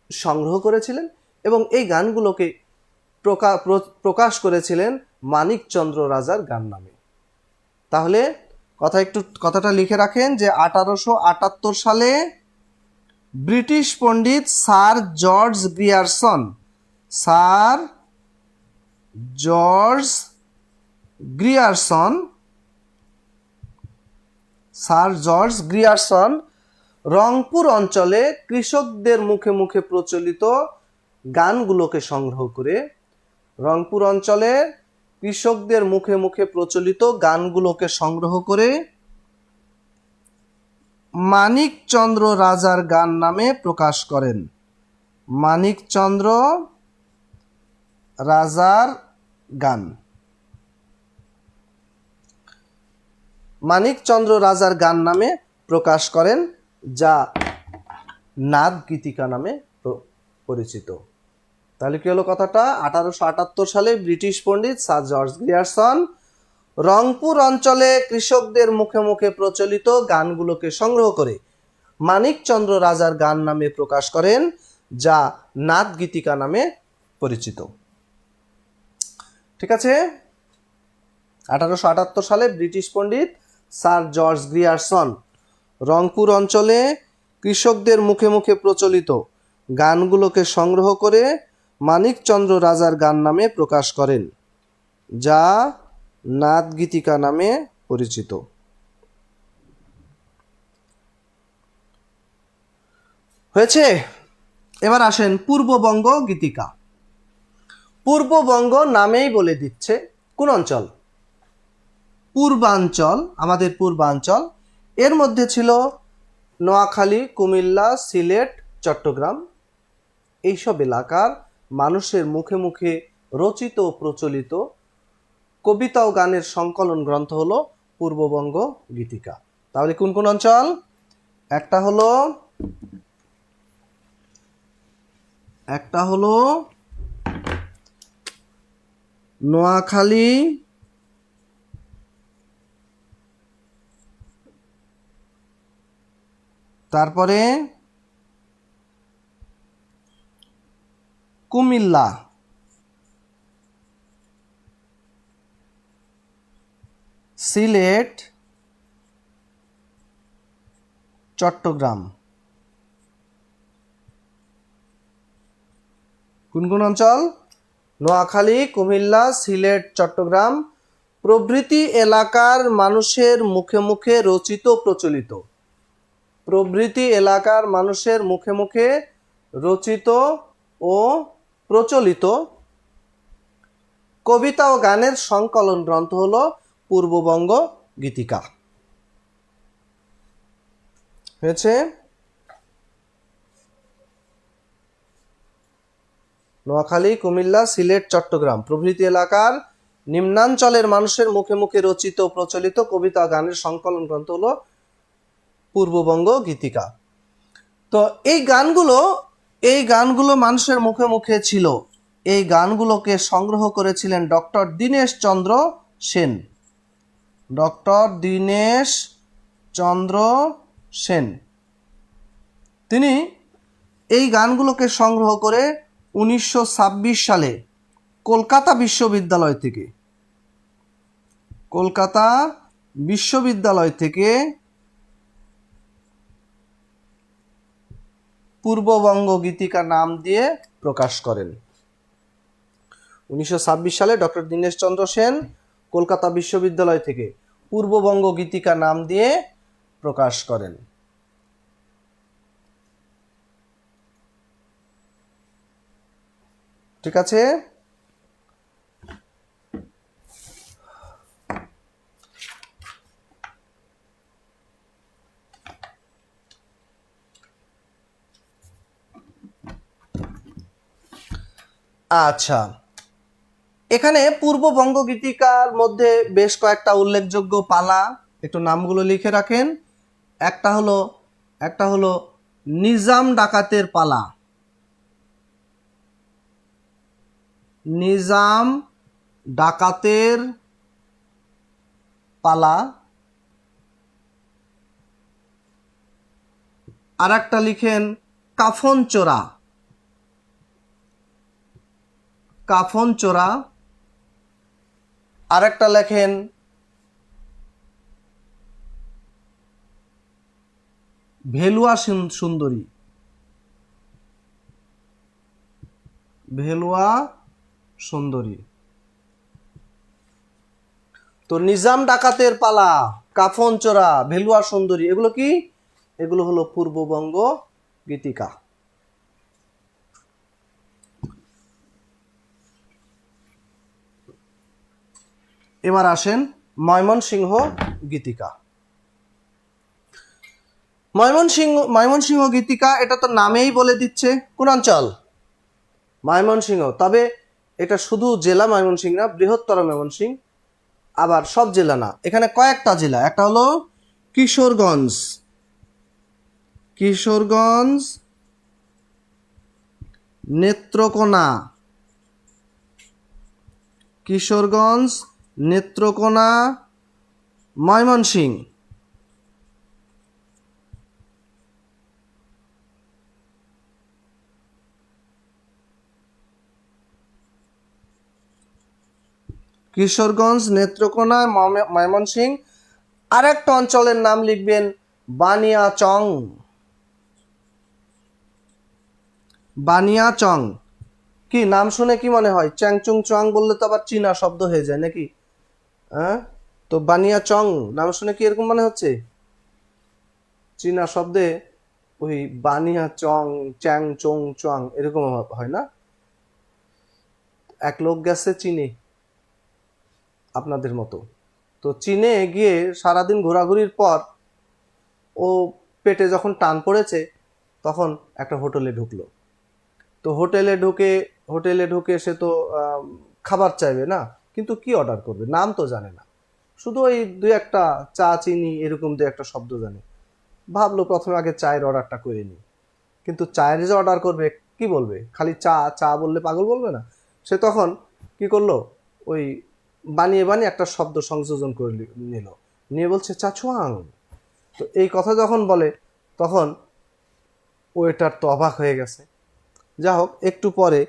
সংগ্রহ করেছিলেন এবং এই গানগুলোকে প্রকাশ করেছিলেন মানিকচন্দ্র রাজার গান নামে। তাহলে কথাটা লিখে রাখেন যে 1878 সালে ব্রিটিশ পণ্ডিত স্যার জর্জ গ্রিয়ারসন রংপুর অঞ্চলে কৃষকদের মুখে মুখে প্রচলিত গানগুলোকে সংগ্রহ করে মানিকচন্দ্র রাজার গান নামে প্রকাশ করেন। মানিকচন্দ্র রাজার গান, মানিকচন্দ্র রাজার গান নামে প্রকাশ করেন, যা নাদ গীতিকা নামে পরিচিত। তাহলে কি হলো কথাটা? 1878 সালে ব্রিটিশ পণ্ডিত স্যার জর্জ গ্রিয়ারসন রংপুর অঞ্চলে কৃষকদের মুখে মুখে প্রচলিত গানগুলোকে সংগ্রহ করে মানিকচন্দ্র রাজার গান নামে প্রকাশ করেন, যা নাদ গীতিকা নামে পরিচিত। ঠিক আছে? 1878 সালে ব্রিটিশ পণ্ডিত স্যার জর্জ গ্রিয়ারসন রংপুর অঞ্চলে কৃষকদের মুখে মুখে প্রচলিত গানগুলোকে সংগ্রহ করে মানিকচন্দ্র রাজার গান নামে প্রকাশ করেন, যা নাদ গীতিকা নামে পরিচিত। হয়েছে? এবার আসেন পূর্ববঙ্গ গীতিকা। পূর্ববঙ্গ নামেই বলে দিচ্ছে কোন অঞ্চল? পূর্বাঞ্চল, আমাদের পূর্বাঞ্চল। এর মধ্যে ছিল নোয়াখালী, কুমিল্লা, সিলেট, চট্টগ্রাম। এইসব এলাকার মানুষের মুখে মুখে রচিত প্রচলিত কবিতা ও গানের সংকলন গ্রন্থ হলো পূর্ববঙ্গ গীতিকা। তাহলে কোন কোন অঞ্চল? একটা হলো নোয়াখালী, তারপরে কুমিল্লা, সিলেট, চট্টগ্রাম। কোন কোন অঞ্চল? নোয়াখালী, কুমিল্লা, সিলেট, চট্টগ্রাম প্রভৃতি এলাকার মানুষের মুখে মুখে রচিত প্রচলিত, প্রভৃতি এলাকার মানুষের মুখে মুখে রচিত ও প্রচলিত কবিতা ও গানের সংকলন গ্রন্থ হলো পূর্ববঙ্গ গীতিকা হয়েছে। নোয়াখালী, কুমিল্লা, সিলেট, চট্টগ্রাম প্রভৃতি এলাকার নিম্নাঞ্চলের মানুষের মুখে মুখে রচিত প্রচলিত কবিতা গানের সংকলন গ্রন্থ হলো পূর্ববঙ্গ গীতিকা। তো এই গানগুলো মানুষের মুখে মুখে ছিল। এই গানগুলোকে সংগ্রহ করেছিলেন ডক্টর দীনেশ চন্দ্র সেন। ডক্টর দীনেশ চন্দ্র সেন তিনি এই গানগুলোকে সংগ্রহ করে 1926 সালে কলকাতা বিশ্ববিদ্যালয় থেকে পূর্ববঙ্গ গীতিকা নাম দিয়ে প্রকাশ করেন। 1926 সালে ডক্টর দীনেশ চন্দ্র সেন কলকাতা বিশ্ববিদ্যালয় থেকে পূর্ববঙ্গ গীতিকা নাম দিয়ে প্রকাশ করেন। ঠিক আছে। আচ্ছা, এখানে পূর্ববঙ্গ গীতিকার মধ্যে বেশ কয়েকটা উল্লেখযোগ্য পালা, একটু নামগুলো লিখে রাখেন। একটা হলো নিজাম ডাকাতের পালা। নিজাম ডাকাতের পালা। আর একটা লিখেন কাফন চোরা। কাফন চোরা। আর একটা লেখেন ভেলুয়া সুন্দরী। ভেলুয়া সুন্দরী। তো নিজাম ডাকাতের পালা, কাফন চোরা, ভেলুয়া সুন্দরী, এগুলো কি? এগুলো হলো পূর্ববঙ্গ গীতিকা। এবার আসেন ময়মনসিংহ গীতিকা। ময়মনসিংহ গীতিকা, এটা তো নামেই বলে দিচ্ছে কোন অঞ্চল? ময়মনসিংহ। তবে এটা শুধু জেলা ময়মনসিংহ না, বৃহত্তর ময়মনসিংহ, আবার সব জেলা না, এখানে কয়েকটা জেলা। একটা হলো কিশোরগঞ্জ, নেত্রকোনা, ময়মনসিংহ। কিশোরগঞ্জ, নেত্রকোনা, ময়মনসিংহ। আর একটা অঞ্চলের নাম লিখবেন বানিয়াচং। বানিয়াচং কি নাম শুনে কি মনে হয়? চ্যাংচুং চুয়াং বললে তো আবার চীনা শব্দ হয়ে যায় নাকি? হ্যাঁ, তো বানিয়াচং নাম শুনে কি এরকম মনে হচ্ছে? চীনা শব্দে ওই বানিয়াচং, চ্যাং চং চুয়াং এরকম হয় না? এক লোক গেছে চীনে আপনাদের মতো, তো চীনে গিয়ে সারাদিন ঘোরাঘুরির পর ও পেটে যখন টান পড়েছে তখন একটা হোটেলে ঢুকলো। তো হোটেলে ঢুকে সে তো খাবার চাইবে না, কিন্তু কি অর্ডার করবে নাম তো জানে না, শুধু ওই দুই একটা চা চিনি এরকম দুই একটা শব্দ জানে। ভাবলো প্রথমে আগে চায়ের অর্ডারটা করে নি, কিন্তু চায়ের যে অর্ডার করবে কি বলবে? খালি চা চা বললে পাগল বলবে না? সে তখন কি করলো, ওই বানিয়ে একটা শব্দ সংযোজন করে নিল, নিয়ে বলছে চাচুয়াং। তো এই কথা যখন বলে তখন ওয়েটার তো অবাক হয়ে গেছে। যা হোক, একটু পরে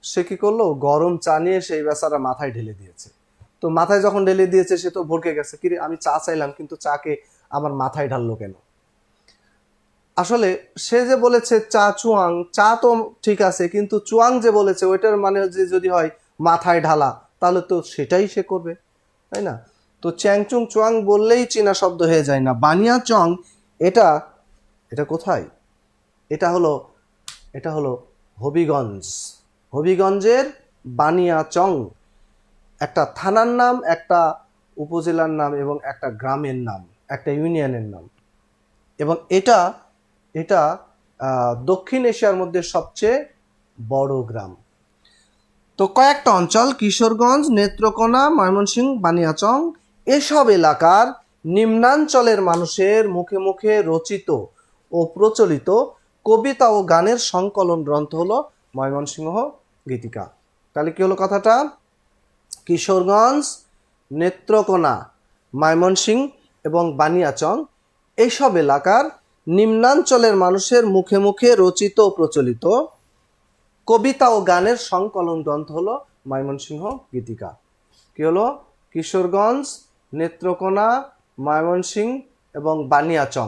সে কি করলো, গরম চা নিয়ে সেই বেচারা মাথায় ঢেলে দিয়েছে। তো মাথায় যখন ঢেলে দিয়েছে সে তো ভরকে গেছে, কিরে আমি চা চাইলাম কিন্তু চাকে আমার মাথায় ঢাললো কেন? আসলে সে যে বলেছে চা চুয়াং, চা তো ঠিক আছে, কিন্তু চুয়াং যে বলেছে ওইটার মানে যে যদি হয় মাথায় ঢালা, তাহলে তো সেটাই সে করবে, তাই না? তো চ্যাংচুং চুয়াং বললেই চীনা শব্দ হয়ে যায় না। বানিয়া চং এটা কোথায়? এটা হলো হবিগঞ্জ। হবিগঞ্জের বানিয়াচং একটা থানার নাম, একটা উপজেলার নাম এবং একটা গ্রামের নাম, একটা ইউনিয়নের নাম। এবং এটা এটা দক্ষিণ এশিয়ার মধ্যে সবচেয়ে বড় গ্রাম। তো কয়েকটা অঞ্চল, কিশোরগঞ্জ, নেত্রকোনা, ময়মনসিংহ, বানিয়াচং, এসব এলাকার নিম্নাঞ্চলের মানুষের মুখে মুখে রচিত ও প্রচলিত কবিতা ও গানের সংকলন গ্রন্থ হলো ময়মনসিংহ গীতিকা। তাহলে কি হলো কথাটা? কিশোরগঞ্জ, নেত্রকোনা, ময়মনসিংহ এবং বানিয়াচং এইসব এলাকার নিম্নাঞ্চলের মানুষের মুখে মুখে রচিত ও প্রচলিত কবিতা ও গানের সংকলন গ্রন্থ হলো ময়মনসিংহ গীতিকা। কি হলো? কিশোরগঞ্জ, নেত্রকোনা, ময়মনসিংহ এবং বানিয়াচং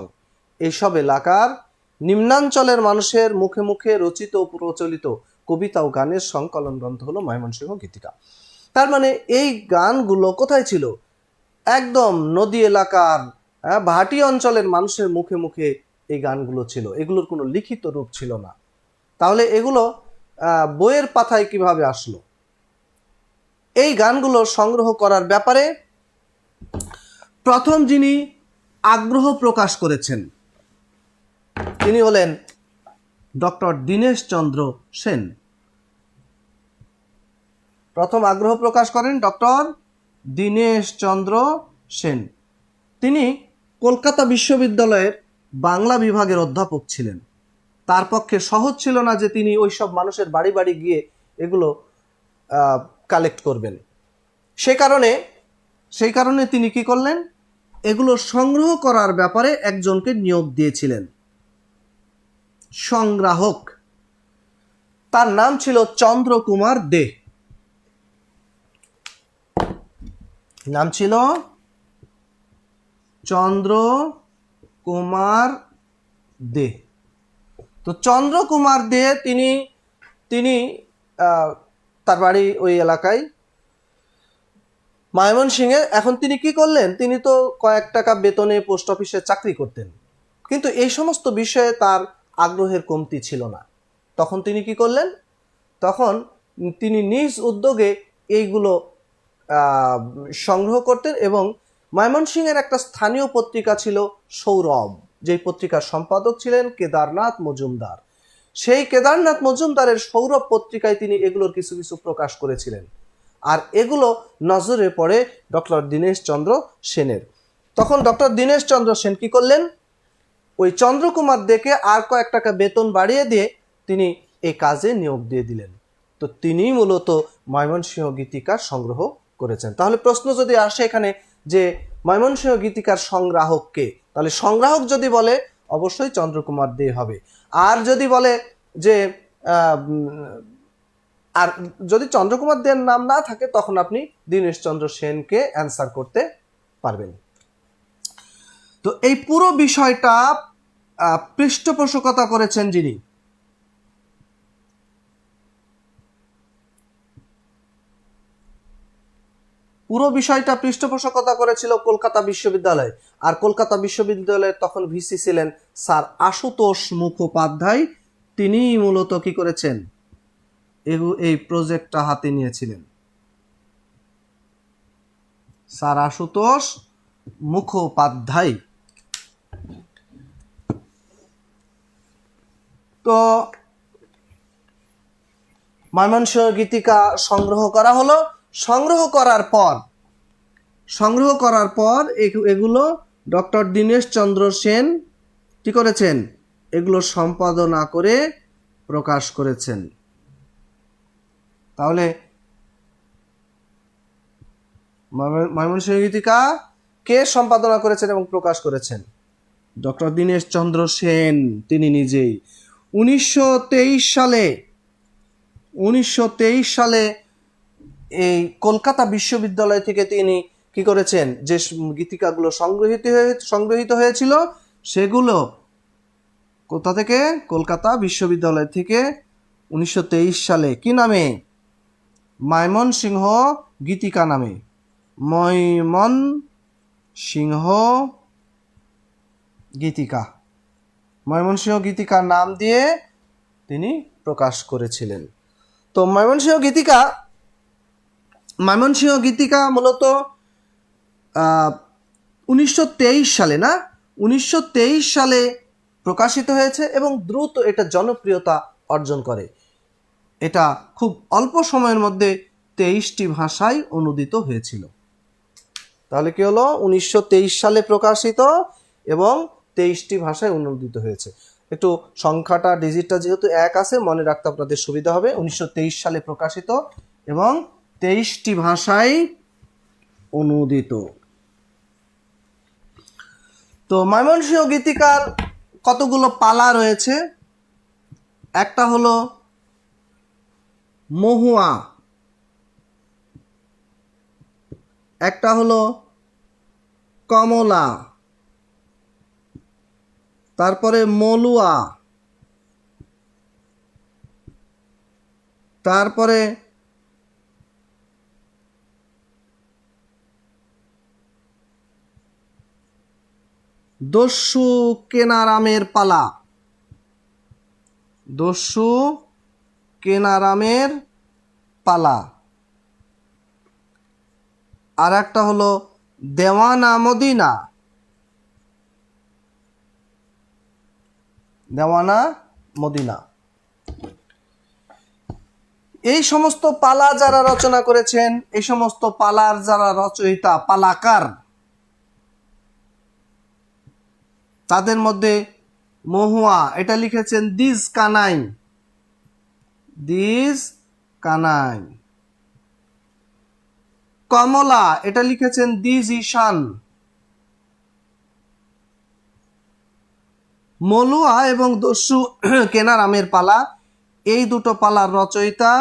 এইসব এলাকার নিম্নাঞ্চলের মানুষের মুখে মুখে রচিত ও প্রচলিত কবিতা ও গানের সংকলন গ্রন্থ হলো ময়মনসিংহ গীতিকা। তার মানে এই গানগুলো কোথায় ছিল? একদম নদী এলাকার, ভাটি অঞ্চলের মানুষের মুখে মুখে এই গানগুলো ছিল। এগুলোর কোনো লিখিত রূপ ছিল না। তাহলে এগুলো বইয়ের পাতায় কিভাবে আসলো? এই গানগুলো সংগ্রহ করার ব্যাপারে প্রথম যিনি আগ্রহ প্রকাশ করেছেন তিনি হলেন ডক্টর দীনেশচন্দ্র সেন। প্রথম আগ্রহ প্রকাশ করেন ডক্টর দীনেশচন্দ্র সেন। তিনি কলকাতা বিশ্ববিদ্যালয়ের বাংলা বিভাগের অধ্যাপক ছিলেন। তার পক্ষে সহজ ছিল না যে তিনি ওই সব মানুষের বাড়ি বাড়ি গিয়ে এগুলো কালেক্ট করবেন। সেই কারণে তিনি কি করলেন? এগুলো সংগ্রহ করার ব্যাপারে একজনকে নিয়োগ দিয়েছিলেন, সংগ্রাহক। তার নাম ছিল চন্দ্রকুমার দে। নাম ছিল চন্দ্রকুমার দে। তো চন্দ্রকুমার দে তিনি তার বাড়ি ওই এলাকায় ময়মনসিংহে। এখন তিনি কি করলেন? তিনি তো কয়েক টাকা বেতনে পোস্ট অফিসে চাকরি করতেন, কিন্তু এই সমস্ত বিষয়ে তার আগ্রহের কমতি ছিল না। তখন তিনি কি করলেন? তখন তিনি নিজ উদ্যোগে এইগুলো সংগ্রহ করতেন। এবং ময়মনসিংহের একটা স্থানীয় পত্রিকা ছিল সৌরভ, যেই পত্রিকার সম্পাদক ছিলেন কেদারনাথ মজুমদার। সেই কেদারনাথ মজুমদারের সৌরভ পত্রিকায় তিনি এগুলোর কিছু কিছু প্রকাশ করেছিলেন। আর এগুলো নজরে পড়ে ডক্টর দীনেশচন্দ্র সেনের। তখন ডক্টর দীনেশচন্দ্র সেন কি করলেন? ওই চন্দ্রকুমার দেকে আর কয়েক টাকা বেতন বাড়িয়ে দিয়ে তিনি এই কাজে নিয়োগ দিয়ে দিলেন। তো তিনি মূলত ময়মনসিংহ গীতিকার সংগ্রহ করেছেন। তাহলে প্রশ্ন যদি আসে এখানে যে ময়মনসিংহ গীতিকার সংগ্রাহক কে, তাহলে সংগ্রাহক যদি বলে অবশ্যই চন্দ্রকুমার দে হবে। আর যদি বলে যে আর যদি চন্দ্রকুমার দের নাম না থাকে তখন আপনি দীনেশচন্দ্র সেনকে অ্যান্সার করতে পারবেন। তো এই পুরো বিষয়টা পৃষ্ঠপোষকতা করেছেন যিনি, পুরো বিষয়টা পৃষ্ঠপোষকতা করেছিল কলকাতা বিশ্ববিদ্যালয়। আর কলকাতা বিশ্ববিদ্যালয়ের তখন ভিসি ছিলেন স্যার আশুতোষ মুখোপাধ্যায়। তিনিই মূলত কি করেছেন? এই প্রজেক্টটা হাতে নিয়েছিলেন, স্যার আশুতোষ মুখোপাধ্যায়। তো ময়মনসিংহ গীতিকা সংগ্রহ করা হলো। সংগ্রহ করার পর এগুলো ডক্টর দীনেশচন্দ্র সেন কি করেছেন? এগুলো সম্পাদনা করে প্রকাশ করেছেন। তাহলে ময়মনসিংহ গীতিকা কে সম্পাদনা করেছেন এবং প্রকাশ করেছেন? ডক্টর দীনেশচন্দ্র সেন তিনি নিজেই। 1923 সালে এই কলকাতা বিশ্ববিদ্যালয় থেকে তিনি কি করেছেন? যে গীতিকাগুলো সংগ্রহিত হয়েছিল সেগুলো কোথা থেকে? কলকাতা বিশ্ববিদ্যালয় থেকে 1923 সালে কি নামে? ময়মনসিংহ গীতিকা নামে, ময়মনসিংহ গীতিকার নাম দিয়ে তিনি প্রকাশ করেছিলেন। তো ময়মনসিংহ গীতিকা মূলত 1923 সালে, না 1923 সালে প্রকাশিত হয়েছে এবং দ্রুত এটা জনপ্রিয়তা অর্জন করে। এটা খুব অল্প সময়ের মধ্যে 23টি ভাষায় অনুদিত হয়েছিল। তাহলে কি হলো, 1923 সালে প্রকাশিত এবং 23টি ভাষায় অনুদিত হয়েছে। একটু সংখ্যাটা, ডিজিটটা যেহেতু 1 আছে, মনে রাখতে আপনাদের সুবিধা হবে। 1923 সালে প্রকাশিত এবং 23টি ভাষায় অনুদিত। তো ময়মনসিংহ গীতিকার কতগুলো পালা রয়েছে? একটা হলো মহুয়া, একটা হলো কমলা, তারপরে মলুয়া, তারপরে দস্যু কেনারামের পালা, দস্যু কেনারামের পালা, আর একটা হলো দেওয়ানা মদিনা, দেওয়ানা মদিনা। এই সমস্ত পালা যারা রচনা করেছেন, এই সমস্ত পালার যারা রচয়িতা, পালাকার, তাদের মধ্যে মহুয়া এটা লিখেছেন দিজ কানাই, দিজ কানাই। কমলা এটা লিখেছেন দিজ ঈশান। মলুয়া এবং দস্যু কেনারামের পালা, এই দুটো পালার রচয়িতা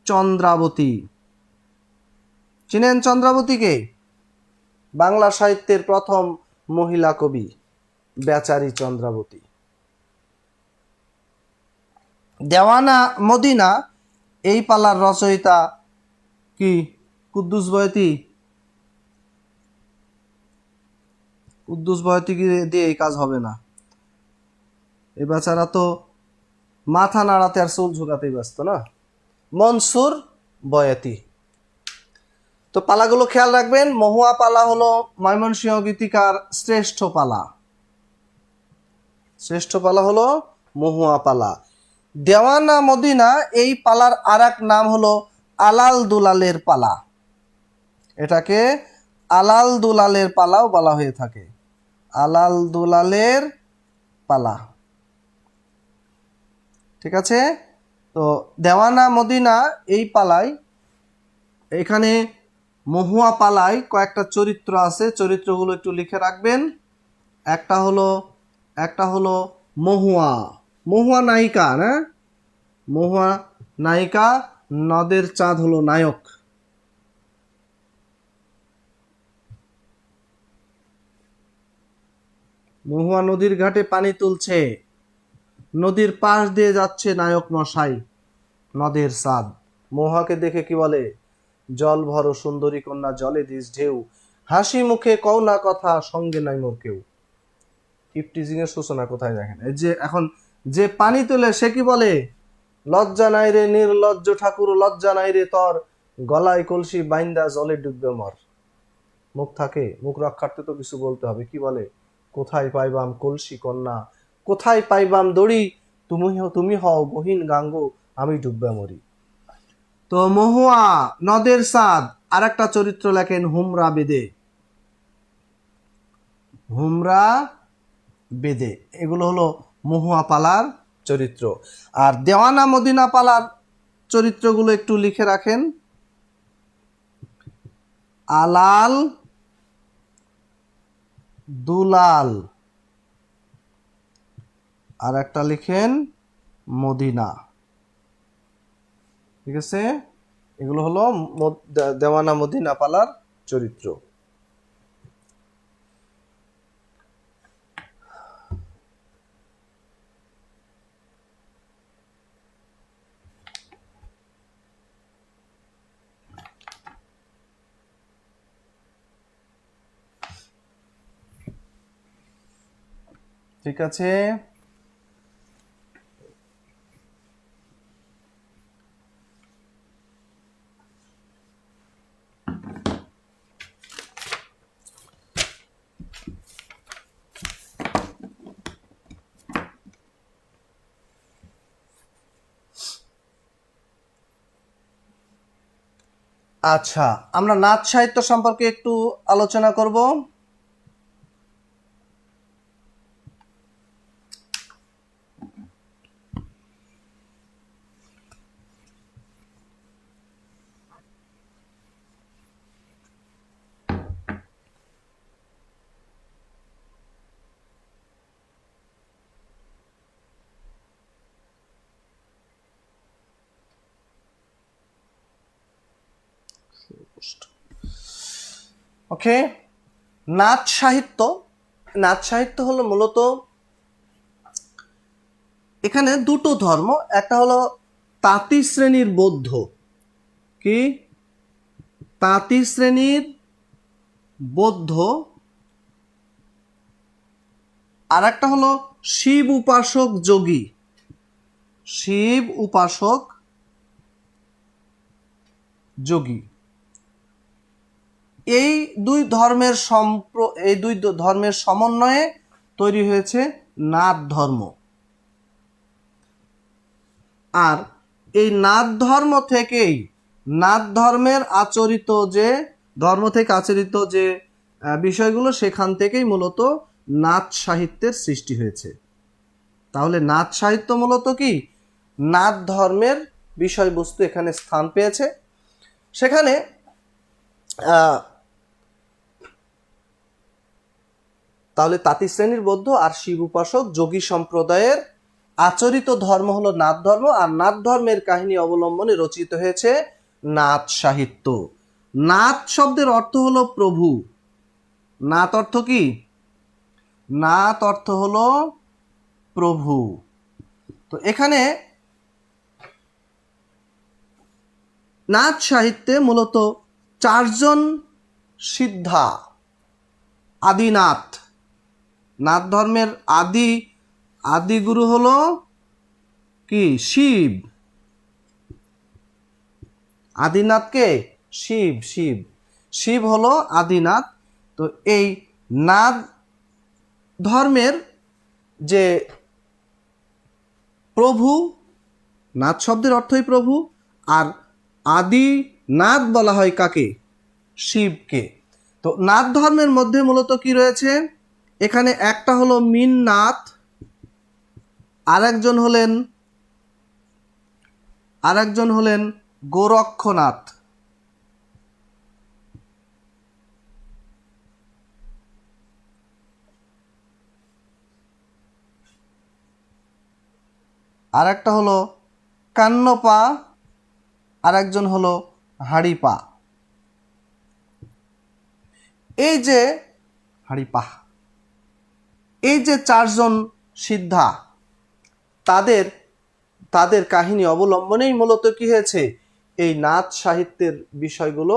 চন্দ্রাবতী। চিনেন চন্দ্রাবতীকে? বাংলা সাহিত্যের প্রথম মহিলা কবি, বেচারী চন্দ্রাবতী। দেওয়ানা মদিনা এই পালার রচয়িতা কি? কুদ্দুস বয়তি। কুদ্দুস বয়তি দিয়ে এই কাজ হবে না, এই বেচারা তো মাথা নাড়াতে আর চুল ঝুঁকাতেই ব্যস্ত, না? মনসুর বয়াতি। তো পালাগুলো খেয়াল রাখবেন। মহুয়া পালা হলো ময়মনসিংহ গীতিকার শ্রেষ্ঠ পালা, শ্রেষ্ঠ পালা হলো মহুয়া পালা। দেওয়ানা মদিনা এই পালার আর এক নাম হলো আলাল দুলালের পালা। এটাকে আলাল দুলালের পালাও বলা হয়ে থাকে, আলাল দুলালের পালা। ঠিক আছে? তো দেওয়ানা মদিনা এই পালায়, এখানে মহুয়া পালায় কয়েকটা চরিত্র আছে, চরিত্রগুলো একটু লিখে রাখবেন। একটা হলো মহুয়া, মহুয়া নায়িকা, না? মহুয়া নায়িকা, নদের চাঁদ হলো নায়ক। মহুয়া নদীর ঘাটে পানি তুলছে, নদীর পাশ দিয়ে যাচ্ছে নায়ক মশাই, নদের চাঁদ। মহুয়াকে দেখে কি বলে? জল ভরো সুন্দরী কন্যা, জলে দিস ঢেউ, হাসি মুখে কও না কথা, সঙ্গে নাই মোর কেউ। ইপটিজিং এর সূচনা কোথায় দেখেন? এই যে এখন যে পানি তোলে সে কি বলে? লজ্জা নাই রে নির্লজ্জ ঠাকুর, লজ্জা নাই রে তর, গলায় কলসি বাইন্দা জলে ডুববে মর। মুখ থাকে, মুখ রক্ষার্থে তো কিছু বলতে হবে। কি বলে? কোথায় পাইবাম কলসি কন্যা, কোথায় পাইবাম দড়ি, তুমি হও বহিন গাঙ্গো, আমি ডুববে মরি। তো মহুয়া, নদের চাঁদ। আর একটা চরিত্র লেখেন হুমরা বেদে, হুমরা বেদে। এগুলো হলো মহুয়া পালার চরিত্র। আর দেওয়ানা মদিনা পালার চরিত্রগুলো একটু লিখে রাখেন। আলাল দুলাল, আর একটা লিখেন মদিনা। ঠিক আছে? এগুলো হলো দেওয়ানা মদিনা পালার চরিত্র। ঠিক আছে? আচ্ছা, আমরা নাচ সাহিত্য সম্পর্কে একটু আলোচনা করব। ওকে, নাচ সাহিত্য। নাচ সাহিত্য হলো মূলত এখানে দুটো ধর্ম, একটা হলো তাঁতি শ্রেণীর বৌদ্ধ, কি তাঁতি শ্রেণীর বৌদ্ধ, আর একটা হলো শিব উপাসক যোগী, শিব উপাসক যোগী। এই দুই ধর্মের সমন্বয়ে তৈরি হয়েছে নাথ ধর্ম। আর এই নাথ ধর্ম থেকেই, নাথ ধর্মের আচরিত যে বিষয়গুলো, সেখান থেকেই মূলত নাচ সাহিত্যের সৃষ্টি হয়েছে। তাহলে নাচ সাহিত্য মূলত কি, নাথ ধর্মের বিষয়বস্তু এখানে স্থান পেয়েছে। সেখানে তাহলে তাঁতি শ্রেণীর বৌদ্ধ আর শিব উপাসক যোগী সম্প্রদায়ের আচরিত ধর্ম হলো নাথ ধর্ম, আর নাথ ধর্মের কাহিনী অবলম্বনে রচিত হয়েছে নাচ সাহিত্য। নাথ শব্দের অর্থ হলো প্রভু। নাথ অর্থ কি? নাথ অর্থ হলো প্রভু। তো এখানে নাচ সাহিত্যে মূলত চারজন সিদ্ধা, আদিনাথ, নাথ ধর্মের আদি গুরু হলো কি? শিব। আদিনাথকে শিব হলো আদিনাথ। তো এই নাথ ধর্মের যে প্রভু, নাথ শব্দের অর্থই প্রভু, আর আদি নাথ বলা হয় কাকে? শিবকে। তো নাথ ধর্মের মধ্যে মূলত কি রয়েছে? এখানে একটা হলো মিননাথ, আরেকজন হলেন গোরক্ষনাথ। আর একটা হলো কান্নপা, আর একজন হলো হাড়িপা। এই যে চারজন সিদ্ধা, তাদের কাহিনী অবলম্বনেই মূলত কি হয়েছে? এই নাচ সাহিত্যের বিষয়গুলো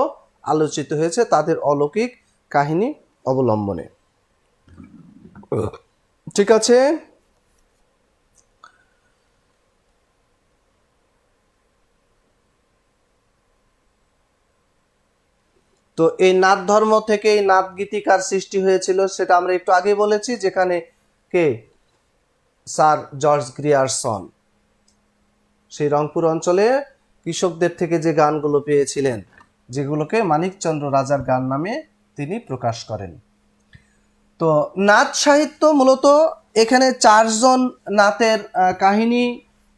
আলোচিত হয়েছে, তাদের অলৌকিক কাহিনী অবলম্বনে। ঠিক আছে, তো এই নাথ ধর্ম থেকে এই নাথ গীতিকার সৃষ্টি হয়েছিল, সেটা আমরা একটু আগে বলেছি। যেখানে কে? Sir George Grierson. সেই রংপুর অঞ্চলে কৃষকদের থেকে যে গানগুলো পেয়েছিলেন, যেগুলোকে মানিকচন্দ্র রাজার গান নামে তিনি প্রকাশ করেন। তো নাচ সাহিত্য মূলত এখানে চারজন নাথের কাহিনী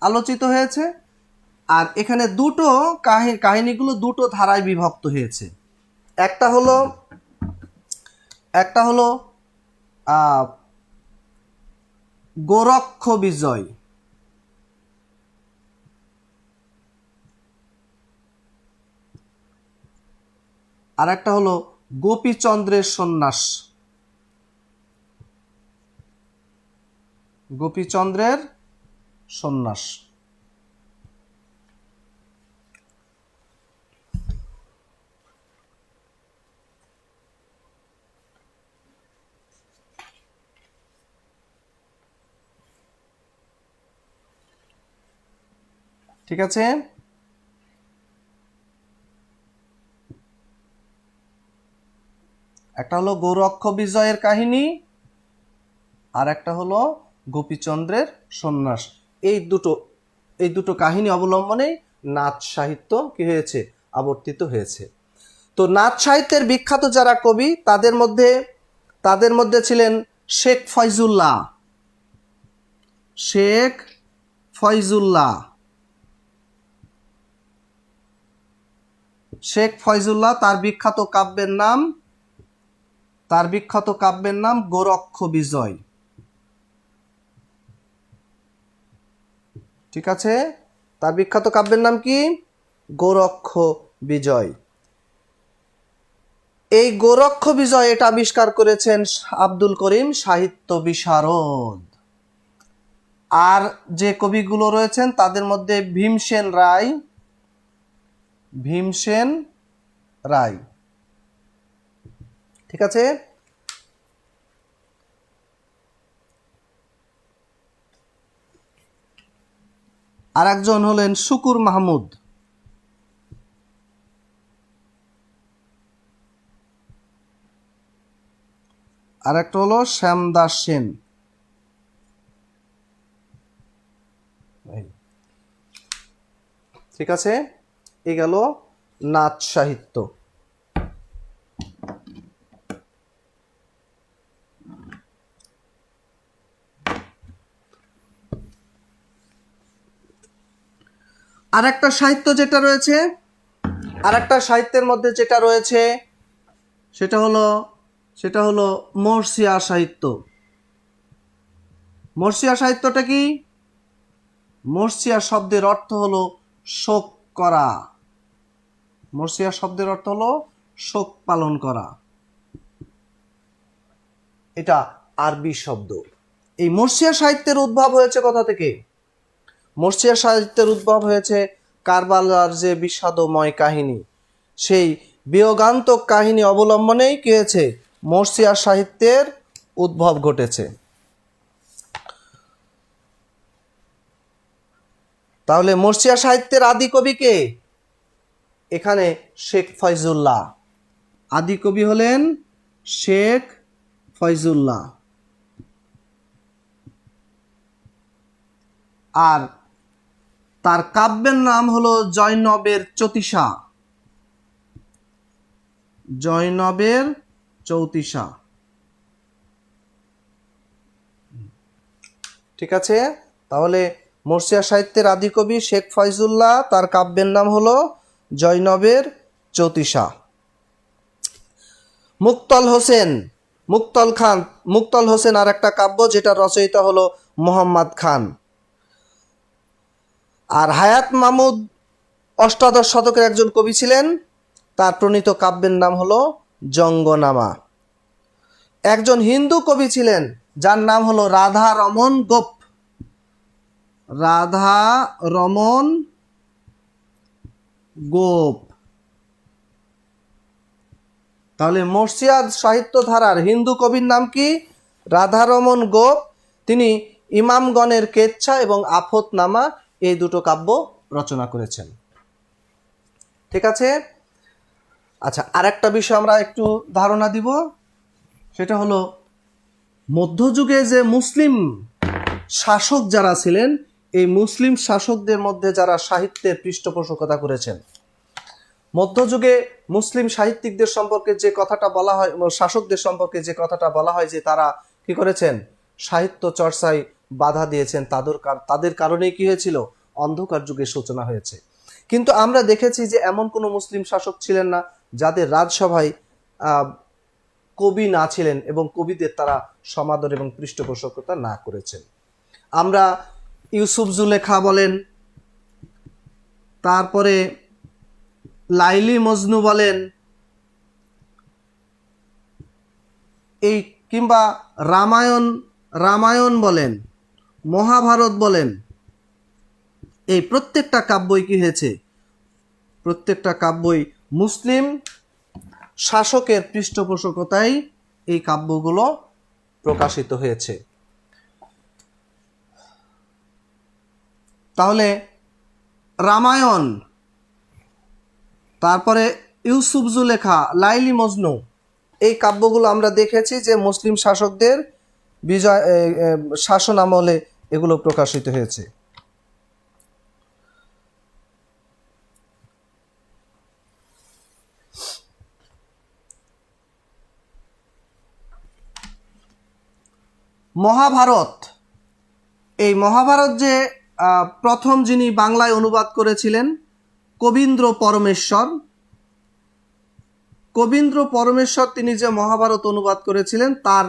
আলোচিত হয়েছে, আর এখানে কাহিনীগুলো দুটো ধারায় বিভক্ত হয়েছে। একটা হলো গোরক্ষ বিজয়, আর একটা হলো গোপীচন্দ্রের সন্ন্যাস। গোপীচন্দ্রের সন্ন্যাস। ঠিক আছে, একটা হলো গোরক্ষ বিজয়ের কাহিনী, আর একটা হলো গোপীচন্দ্রের সন্ন্যাস। এই দুটো কাহিনী অবলম্বনে নাচ সাহিত্য কি হয়েছে? আবর্তিত হয়েছে। তো নাচ সাহিত্যের বিখ্যাত যারা কবি তাদের মধ্যে ছিলেন শেখ ফয়জুল্লাহ। শেখ ফয়জুল্লাহ শেখ ফয়জুল্লাহ তার বিখ্যাত কাব্যের নাম গোরক্ষ বিজয়। ঠিক আছে, তার বিখ্যাত কাব্যের নাম কি? গোরক্ষ বিজয়। এই গোরক্ষ বিজয় এটা আবিষ্কার করেছেন আব্দুল করিম সাহিত্য বিশারদ। আর যে কবিগুলো রয়েছেন তাদের মধ্যে ভীমসেন রায়। ঠিক আছে, আর একজন হলেন শুকুর মাহমুদ। আর একটা হলো শ্যামদাস সেন। ঠিক আছে, এই গেল নাচ সাহিত্য। আর একটা সাহিত্যের মধ্যে যেটা রয়েছে সেটা হলো মরসিয়া সাহিত্য। মরসিয়া সাহিত্যটা কি? মরসিয়া শব্দের অর্থ হলো শোক করা। মরসিয়া শব্দের অর্থ হলো শোক পালন করা। এটা আরবি শব্দ। এই মরসিয়া সাহিত্যের উদ্ভব হয়েছে কোথা থেকে? মরসিয়া সাহিত্যের উদ্ভব হয়েছে কারবালার যে বিষাদময় কাহিনী, সেই বিয়োগান্তক কাহিনী অবলম্বনেই কি হয়েছে? মরসিয়া সাহিত্যের উদ্ভব ঘটেছে। তাহলে মরসিয়া সাহিত্যের আদি কবি কে? এখানে শেখ ফয়জুল্লাহ। আদি কবি হলেন শেখ ফয়জুল্লাহ। আর তার কাব্যের নাম হলো জয়নবের চৌতিসা। ঠিক আছে, তাহলে মরসিয়া সাহিত্যের আদি কবি শেখ ফয়জুল্লাহ, তার কাব্যের নাম হলো জয়নবের চৌতিসা। মুক্তল হোসেন আর একটা কাব্য, যেটা রচয়িতা হলো মোহাম্মদ খান। আর হায়াত মাহমুদ অষ্টাদশ শতকের একজন কবি ছিলেন, তার প্রণীত কাব্যের নাম হলো জঙ্গনামা। একজন হিন্দু কবি ছিলেন যার নাম হলো রাধা রমন গোপ। তাহলে মরসিয়া সাহিত্য ধারার হিন্দু কবির নাম কি? রাধারমন গোপ। তিনি ইমামগণের কেচ্ছা এবং আফতনামা এই দুটো কাব্য রচনা করেছেন। ঠিক আছে, আচ্ছা, আর একটা বিষয় আমরা একটু ধারণা দিব, সেটা হলো মধ্যযুগে যে মুসলিম শাসক যারা ছিলেন, এই মুসলিম শাসকদের মধ্যে যারা সাহিত্যের পৃষ্ঠপোষকতা করেছেন। মধ্যযুগে মুসলিম সাহিত্যিকদের সম্পর্কে যে কথাটা বলা হয়, শাসকদের সম্পর্কে যে কথাটা বলা হয় যে তারা কি করেছেন? সাহিত্য চর্চায় বাধা দিয়েছেন। তাদের কারণেই কি হয়েছিল? অন্ধকার যুগের সূচনা হয়েছে। কিন্তু আমরা দেখেছি যে এমন কোনো মুসলিম শাসক ছিলেন না যাদের রাজসভায় কবি না ছিলেন এবং কবিদের তারা সমাদর এবং পৃষ্ঠপোষকতা না করেছেন। আমরা ইউসুফ জুলেখা বলেন, তারপরে লাইলি মজনু বলেন, এই কিংবা রামায়ণ বলেন, মহাভারত বলেন, এই প্রত্যেকটা কাব্যই কি হয়েছে? প্রত্যেকটা কাব্যই মুসলিম শাসকের পৃষ্ঠপোষকতায় এই কাব্যগুলো প্রকাশিত হয়েছে। তাহলে রামায়ণ, তারপরে ইউসুফ জুলেখা, লাইলি মজনু, এই কাব্যগুলো আমরা দেখেছি যে মুসলিম শাসকদের শাসন আমলে এগুলো প্রকাশিত হয়েছে। মহাভারত, এই মহাভারত যে প্রথম যিনি বাংলায় অনুবাদ করেছিলেন কবীন্দ্র পরমেশ্বর, কবীন্দ্র পরমেশ্বর তিনি যে মহাভারত অনুবাদ করেছিলেন তার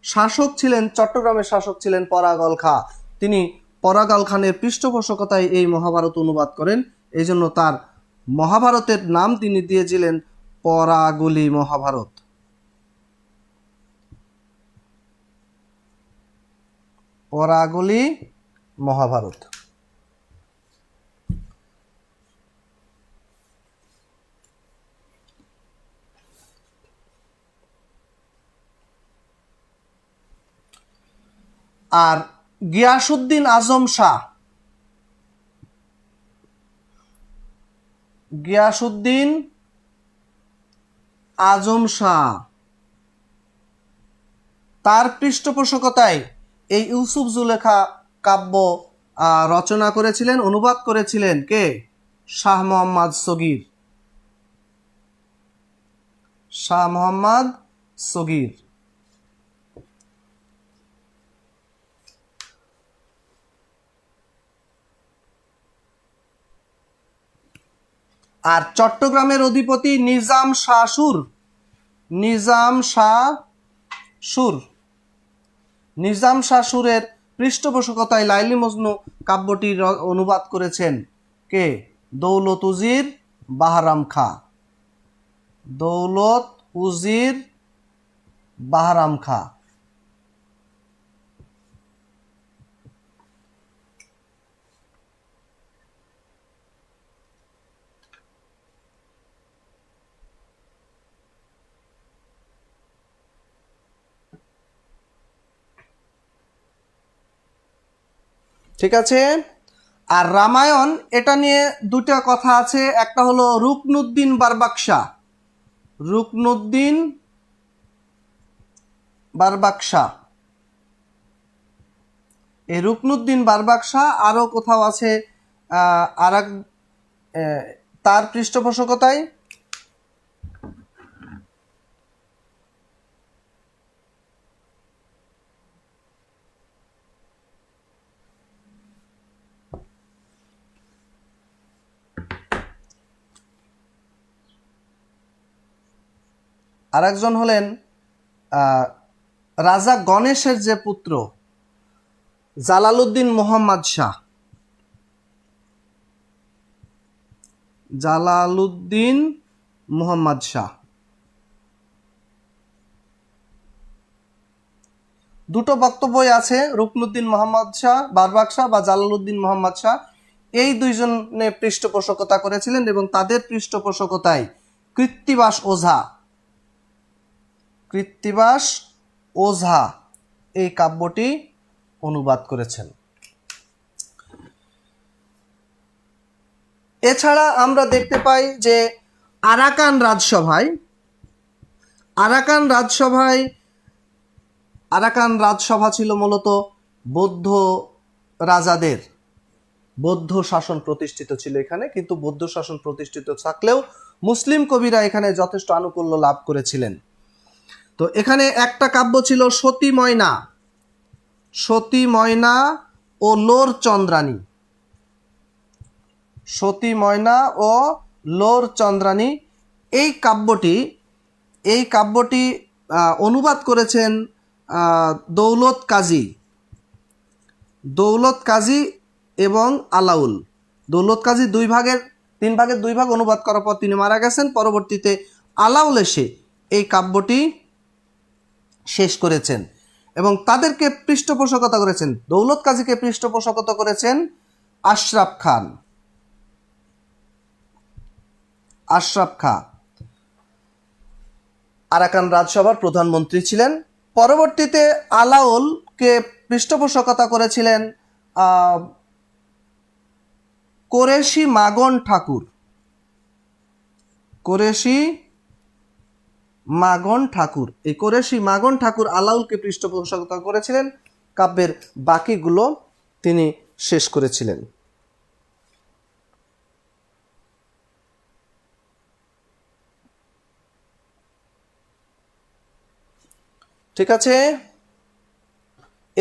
শাসক ছিলেন, চট্টগ্রামের শাসক ছিলেন পরাগল খাঁ। তিনি পরাগল খানের পৃষ্ঠপোষকতায় এই মহাভারত অনুবাদ করেন, এই জন্য তার মহাভারতের নাম তিনি দিয়েছিলেন পরাগলি মহাভারত। পরাগলি মহাভারত। আর গিয়াসউদ্দিন আজম শাহ, গিয়াসউদ্দিন আজম শাহ তার পৃষ্ঠপোষকতায় এই ইউসুফ জুলেখা কাব্য রচনা করেছিলেন, অনুবাদ করেছিলেন কে? শাহ মোহাম্মদ সগীর, শাহ মোহাম্মদ সগীর। আর চট্টগ্রামের অধিপতি নিজাম শাহ সুর, নিজাম শাহ সুর, নিজাম শাহ সুরের পৃষ্ঠপোষকতায় লাইলি মজনু কাব্যটি অনুবাদ করেছেন কে? দৌলত উজির বাহরাম খাঁ, দৌলত উজির বাহরাম খাঁ। ঠিক আছে। আর রামায়ণ, এটা নিয়ে দুটা কথা আছে, একটা হলো রুকনুদ্দিন বারবাকশা, রুকনুদ্দিন বারবাকশা, এই রুকনুদ্দিন বারবাকশা আরো কোথাও আছে আর এক তার পৃষ্ঠপোষকতায়। আরেকজন হলেন রাজা গণেশের যে পুত্র জালালউদ্দিন মোহাম্মদ শাহ, জালালউদ্দিন মোহাম্মদ শাহ। দুটো বক্তব্যই আছে, রুকনুদ্দিন মোহাম্মদ শাহ বারবাকশা বা জালালউদ্দিন মোহাম্মদ শাহ, এই দুইজনে পৃষ্ঠপোষকতা করেছিলেন এবং তাদের পৃষ্ঠপোষকতায় কৃত্তিবাস ওঝা, কৃত্তিবাস ওঝা এই কাব্যটি অনুবাদ করেছেন। এছাড়া আমরা দেখতে পাই যে আরাকান রাজসভায়, আরাকান রাজসভায়, আরাকান রাজসভা ছিল মূলত বৌদ্ধ রাজাদের, বৌদ্ধ শাসন প্রতিষ্ঠিত ছিল এখানে, কিন্তু বৌদ্ধ শাসন প্রতিষ্ঠিত থাকলেও মুসলিম কবিরা এখানে যথেষ্ট আনুকূল্য লাভ করেছিলেন। তো এখানে একটা কাব্য ছিল সতী ময়না, সতী ময়না ও লোর চন্দ্রানী, সতী ময়না ও লোর চন্দ্রানী। এই কাব্যটি অনুবাদ করেছেন দৌলত কাজী, দৌলত কাজী এবং আলাউল। দৌলত কাজী তিন ভাগের দুই ভাগ অনুবাদ করার পর তিনি মারা গেছেন, পরবর্তীতে আলাউল এসে এই কাব্যটি শেষ করেছেন এবং তাদেরকে পৃষ্ঠপোষকতা করেছেন। দৌলত কাজীকে পৃষ্ঠপোষকতা করেছেন আশরাফ খান, আশরাফ খাঁ আরাকান রাজসভার প্রধানমন্ত্রী ছিলেন। পরবর্তীতে আলাউলকে পৃষ্ঠপোষকতা করেছিলেন কোরেশি মাগন ঠাকুর, কোরেশি মাগন ঠাকুর। এই কোরেশি মাগন ঠাকুর আলাউলকে পৃষ্ঠপোষকতা করেছিলেন, কাব্যের বাকিগুলো তিনি শেষ করেছিলেন। ঠিক আছে।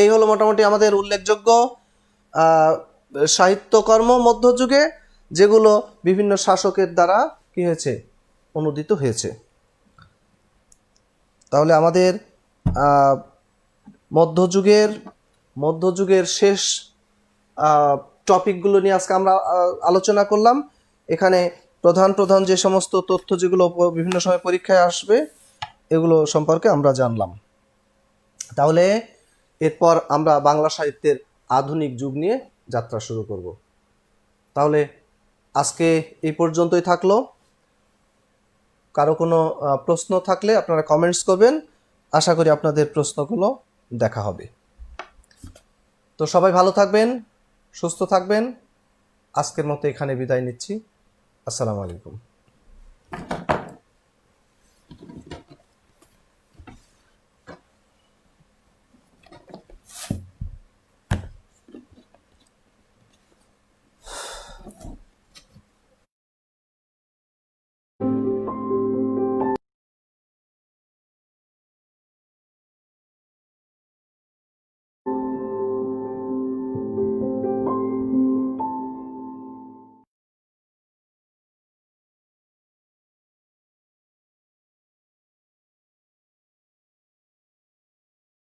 এই হলো মোটামুটি আমাদের উল্লেখযোগ্য সাহিত্যকর্ম মধ্যযুগে, যেগুলো বিভিন্ন শাসকের দ্বারা কি হয়েছে, অনুদিত হয়েছে। তাহলে আমাদের মধ্যযুগের শেষ টপিকগুলো নিয়ে আজকে আমরা আলোচনা করলাম। এখানে প্রধান প্রধান যে সমস্ত তথ্য যেগুলো বিভিন্ন সময় পরীক্ষায় আসবে, এগুলো সম্পর্কে আমরা জানলাম। তাহলে এরপর আমরা বাংলা সাহিত্যের আধুনিক যুগ নিয়ে যাত্রা শুরু করব। তাহলে আজকে এই পর্যন্তই থাকলো। কারো কোনো প্রশ্ন থাকলে আপনারা কমেন্টস করবেন, আশা করি আপনাদের প্রশ্নগুলো দেখা হবে। তো সবাই ভালো থাকবেন, সুস্থ থাকবেন। আজকের মতো এখানে বিদায় নিচ্ছি। আসসালামু আলাইকুম।